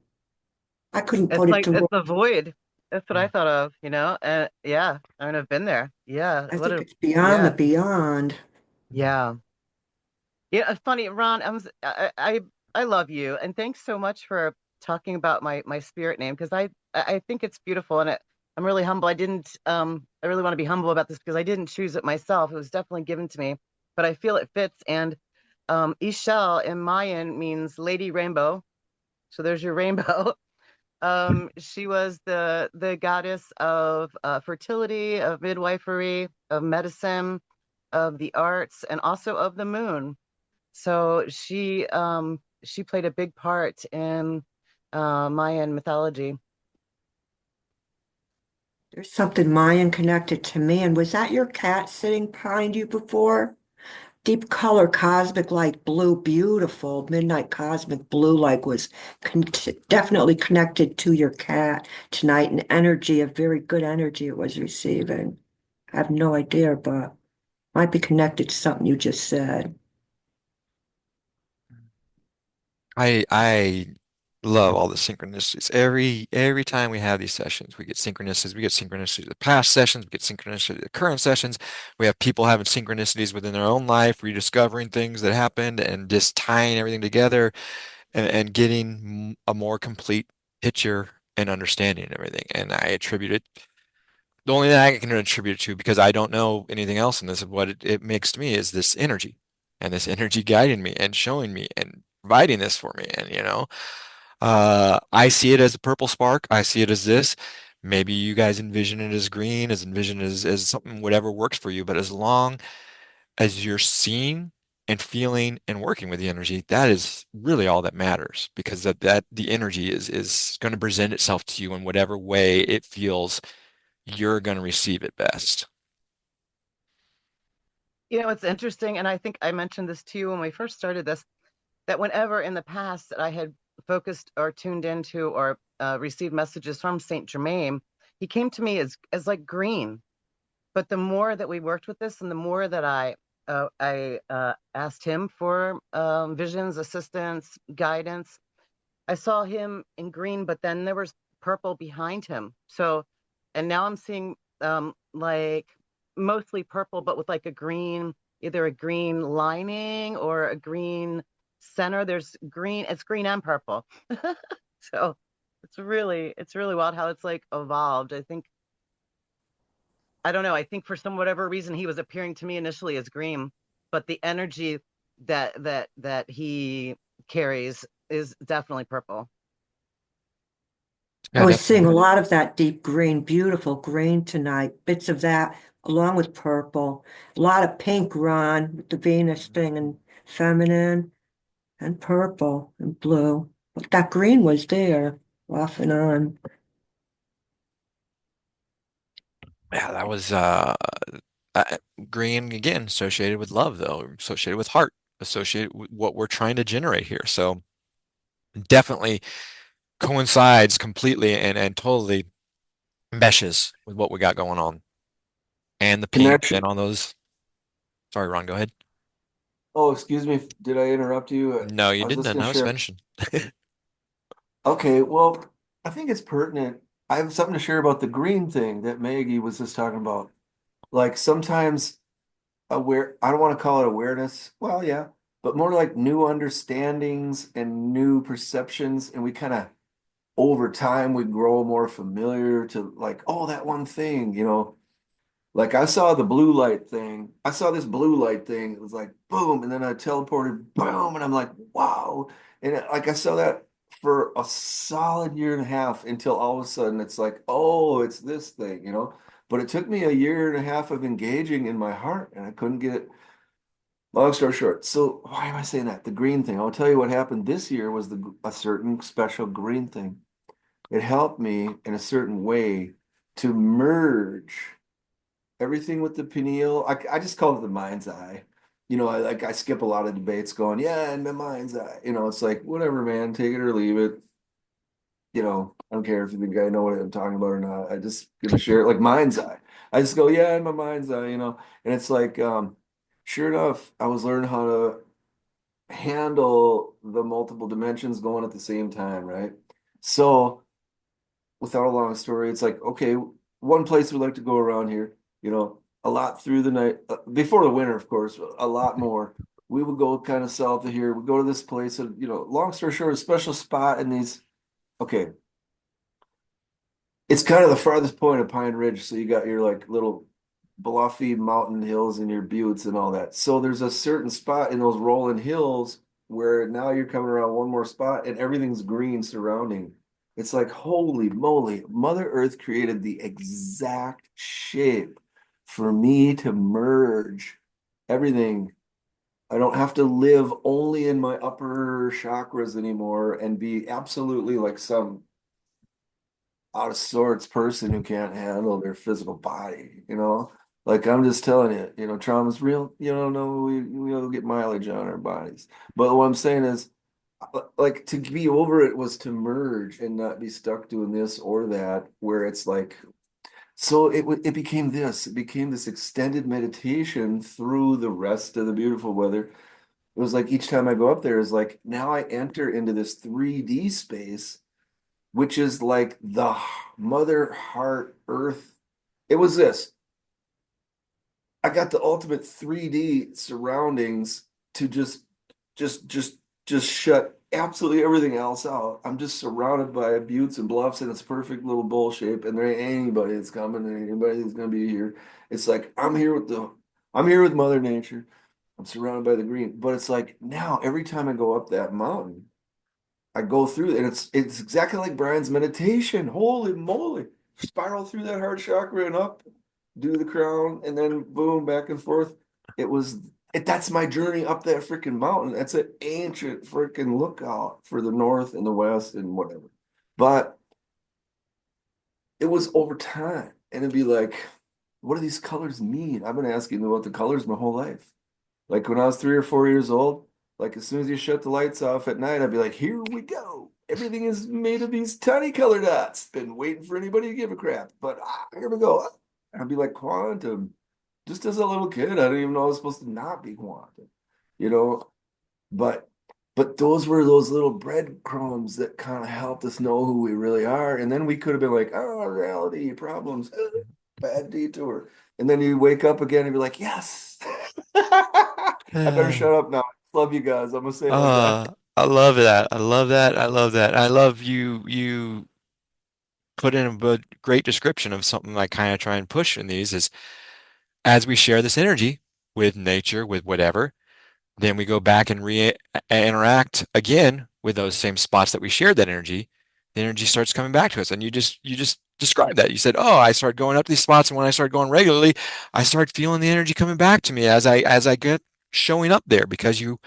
I couldn't It's put it like to it's work. the void. That's what I thought of, And yeah, I mean, I've been there. Yeah. I What think a, it's beyond the yeah. beyond. Yeah. Yeah, it's funny, Ron. I love you, and thanks so much for talking about my spirit name because I think it's beautiful, and I'm really humble. I really want to be humble about this because I didn't choose it myself. It was definitely given to me, but I feel it fits. And Ishel in Mayan means Lady Rainbow, so there's your rainbow. She was the goddess of fertility, of midwifery, of medicine, of the arts, and also of the moon. So she played a big part in Mayan mythology. There's something Mayan connected to me. And was that your cat sitting behind you before? Deep color, cosmic light blue, beautiful. Midnight cosmic blue light was definitely connected to your cat tonight, and energy, a very good energy it was receiving. I have no idea, but might be connected to something you just said. I love all the synchronicities. Every time we have these sessions, we get synchronicities. We get synchronicities of past sessions. We get synchronicities of current sessions. We have people having synchronicities within their own life, rediscovering things that happened, and just tying everything together and getting a more complete picture and understanding of everything. And I attribute it. The only thing I can attribute it to, because I don't know anything else in this, what it makes to me is this energy, and this energy guiding me and showing me and providing this for me. And I see it as a purple spark. I see it as this. Maybe you guys envision it as green, as envision it as something, whatever works for you. But as long as you're seeing and feeling and working with the energy, that is really all that matters because that the energy is going to present itself to you in whatever way it feels you're going to receive it best. It's interesting, and I think I mentioned this to you when we first started this, that whenever in the past that I had focused or tuned into or received messages from Saint Germain, he came to me as like green. But the more that we worked with this, and the more that I asked him for visions, assistance, guidance, I saw him in green, but then there was purple behind him. So, and now I'm seeing like mostly purple, but with like a green, either a green lining or a green center. There's green, it's green and purple. So it's really wild how it's like evolved. I don't know. I think for some whatever reason he was appearing to me initially as green, but the energy that he carries is definitely purple. I Yeah, was seeing a definitely. lot of that deep green, beautiful green tonight, bits of that along with purple. A lot of pink, Ron, with the Venus thing and feminine, and purple and blue. But that green was there. off and on. Yeah, that was uh, green again, associated with love, though, associated with heart, associated with what we're trying to generate here. So definitely coincides completely and totally meshes with what we got going on. And the pink Connection. and all those. Sorry, Ron, go ahead. Oh, excuse me. Did I interrupt you? No, you I was just didn't. gonna I was share. finishing. Okay, well, I think it's pertinent. I have something to share about the green thing that Maggie was just talking about. Like sometimes I don't want to call it awareness. Well, yeah, but more like new understandings and new perceptions. And we kind of, over time, we grow more familiar to like, oh, that one thing, like I saw the blue light thing. I saw this blue light thing. It was like boom, and then I teleported, boom, and I'm like, wow. And like I saw that for a solid year and a half until all of a sudden it's like, oh, it's this thing. But it took me a year and a half of engaging in my heart, and I couldn't get it. Long story short. So why am I saying that? The green thing. I'll tell you what happened this year was a certain special green thing. It helped me in a certain way to merge everything with the pineal. I just call it the mind's eye. I skip a lot of debates going, yeah, in my mind's eye. It's like, whatever, man, take it or leave it. I don't care if you think I know what I'm talking about or not. I just gonna share it like mind's eye. I just go, yeah, in my mind's eye. And it's like, sure enough, I was learning how to handle the multiple dimensions going at the same time, right? So without a long story, it's like, okay, one place we like to go around here, a lot through the night, before the winter, of course, a lot more. We would go kind of south of here. We go to this place, and long story short, a special spot in these. Okay, it's kind of the farthest point of Pine Ridge, so you got your like little bluffy mountain hills and your buttes and all that. So there's a certain spot in those rolling hills where now you're coming around one more spot and everything's green surrounding. It's like, holy moly, Mother Earth created the exact shape for me to merge everything. I don't have to live only in my upper chakras anymore and be absolutely like some out of sorts person who can't handle their physical body. Like I'm just telling you, trauma's real. No, we don't get mileage on our bodies. But what I'm saying is, like to be over it was to merge and not be stuck doing this or that, where it's like, so it became this. It became this extended meditation through the rest of the beautiful weather. It was like each time I go up there is like now I enter into this 3D space which is like the mother heart earth. It was this. I got the ultimate 3D surroundings to just just just shut absolutely everything else out. I'm just surrounded by buttes and bluffs and it's perfect little bowl shape and there ain't anybody that's coming and anybody that's gonna be here. It's like I'm here with Mother Nature. I'm surrounded by the green. But it's like now every time I go up that mountain, I go through and it's exactly like Brian's meditation. Holy moly. Spiral through that heart chakra and up, do the crown, and then boom, back and forth. That's my journey up that freaking mountain. That's an ancient freaking lookout for the north and the west and whatever. But it was over time. And it'd be like, what do these colors mean? I've been asking about the colors my whole life. Like when I was 3 or 4 years old, like as soon as you shut the lights off at night, I'd be like, here we go. Everything is made of these tiny color dots. Been waiting for anybody to give a crap. But here we go. I'd be like quantum. Just as a little kid, I didn't even know it was supposed to not be quantum, you know. But those were those little breadcrumbs that kind of helped us know who we really are. And then we could have been like, oh, reality problems, bad detour. And then you wake up again and be like, yes. I better shut up now. Love you guys. I'm gonna say it like that. I love that. I love that. I love that. I love you put in a great description of something I kind of try and push in these is as we share this energy with nature, with whatever, then we go back and re-interact again with those same spots that we shared that energy. The energy starts coming back to us. And you just described that. You said, "Oh, I started going up these spots, and when I started going regularly, I started feeling the energy coming back to me as I get showing up there because you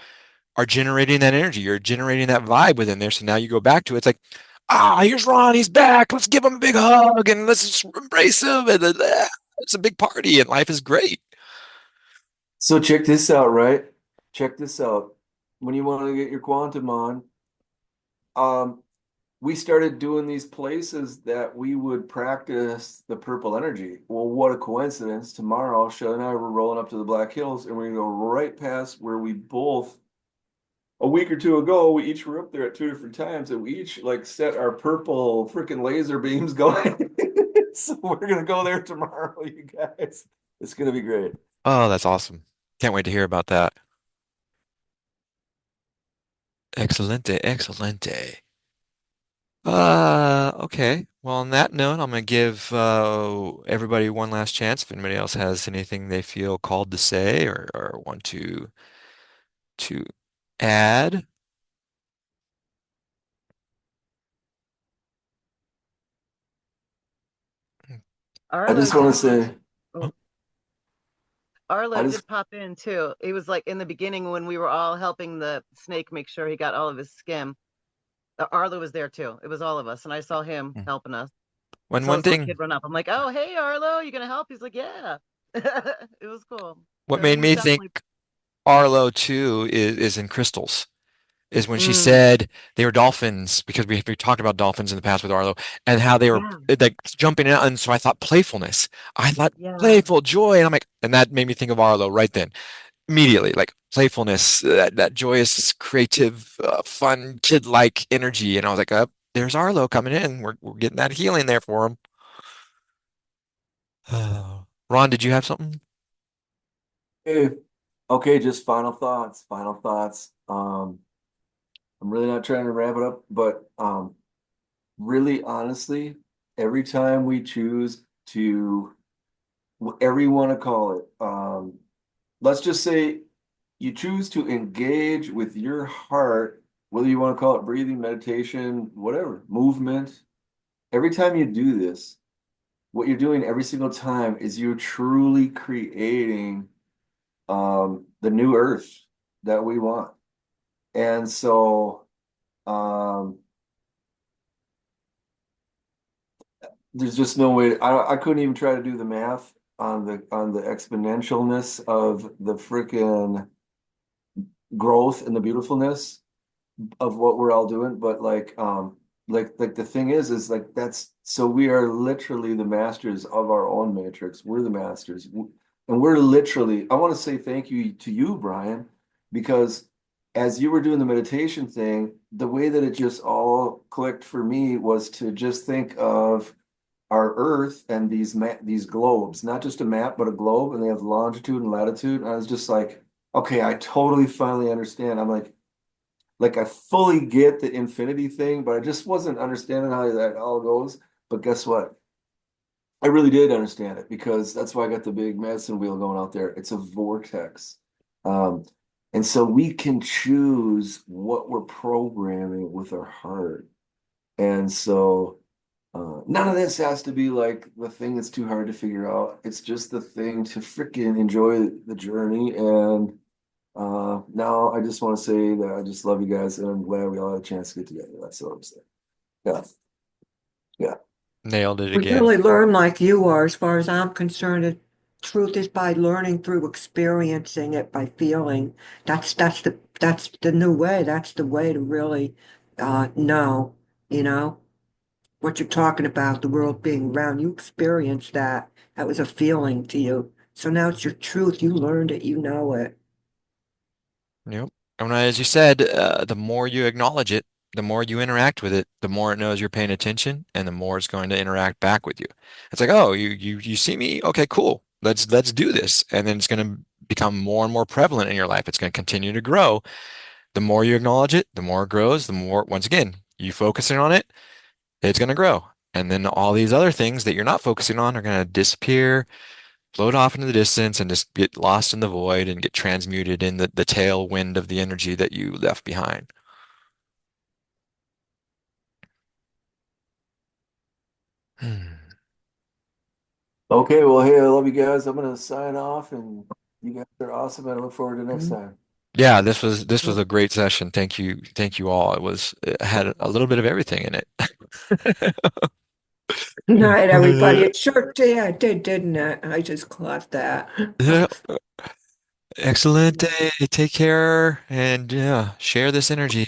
are generating that energy. You're generating that vibe within there. So now you go back to it. It's like, ah, here's Ron, he's back. Let's give him a big hug and let's just embrace him. And then, it's a big party and life is great. So check this out, right? Check this out. When you want to get your quantum on, um, we started doing these places that we would practice the purple energy. Well, what a coincidence. Tomorrow, Shelly and I were rolling up to the Black Hills and we're gonna go right past where we both a week or two ago, we each were up there at two different times and we each like set our purple freaking laser beams going. So we're gonna go there tomorrow, you guys. It's gonna be great. Oh, that's awesome. Can't wait to hear about that. Excelente, excelente. Okay. Well, on that note, I'm gonna give everybody one last chance. If anybody else has anything they feel called to say or want to add. I Arlo just want did to say, oh, I Arlo just did pop in too. It was like in the beginning when we were all helping the snake make sure he got all of his skim. Arlo was there too. It was all of us, and I saw him helping us. I saw One his little thing, kid run up. I'm like, "Oh, hey, Arlo, you gonna help?" He's like, "Yeah." It was cool. what So made he's me think definitely. Arlo too is in crystals. Is when she Mm, said they were dolphins because we talked about dolphins in the past with Arlo and how they were yeah, like jumping out. And so I thought playfulness. I thought yeah. playful joy. And I'm like, and that made me think of Arlo right then. Immediately, like playfulness, that joyous, creative, fun, kid-like energy. And I was like, there's Arlo coming in. We're getting that healing there for him. Ron, did you have something? hey, okay, just final thoughts, final thoughts. I'm really not trying to wrap it up, but really honestly, every time we choose to whatever you want to call it, let's just say you choose to engage with your heart, whether you want to call it breathing, meditation, whatever, movement. Every time you do this, what you're doing every single time is you're truly creating the new earth that we want. And so um, there's just no way. I couldn't even try to do the math on the exponentialness of the freaking growth and the beautifulness of what we're all doing. But like the thing is like that's so we are literally the masters of our own matrix. We're the masters, and we're literally. I want to say thank you to you, Brian, because as you were doing the meditation thing, the way that it just all clicked for me was to just think of our Earth and these globes, not just a map, but a globe, and they have longitude and latitude. And I was just like, okay, I totally finally understand. I'm like I fully get the infinity thing, but I just wasn't understanding how that all goes. But guess what? I really did understand it because that's why I got the big medicine wheel going out there. It's a vortex. Um, and so we can choose what we're programming with our heart. And so none of this has to be like the thing that's too hard to figure out. It's just the thing to freaking enjoy the journey. And now I just want to say that I just love you guys and I'm glad we all had a chance to get together. That's what I'm saying. Yeah. Yeah. Nailed it We again. really learn like you are, as far as I'm concerned. The truth is by learning through experiencing it, by feeling. That's the new way. That's the way to really know, you know, what you're talking about, the world being round. You experienced that. That was a feeling to you. So now it's your truth. You learned it, you know it. Yep. And as you said, the more you acknowledge it, the more you interact with it, the more it knows you're paying attention, and the more it's going to interact back with you. It's like, oh, you see me? Okay, cool. Let's do this. And then it's going to become more and more prevalent in your life. It's going to continue to grow. The more you acknowledge it, the more it grows, the more, once again, you focusing on it, it's going to grow. And then all these other things that you're not focusing on are going to disappear, float off into the distance and just get lost in the void and get transmuted in the tailwind of the energy that you left behind. Hmm. Okay, well, hey, I love you guys. I'm gonna sign off and you guys are awesome and I look forward to next time. Yeah, this was a great session. Thank you all. It had a little bit of everything in it. Night, everybody. It sure did, didn't it? I just caught that. Yeah, excellent day. Take care and yeah, share this energy.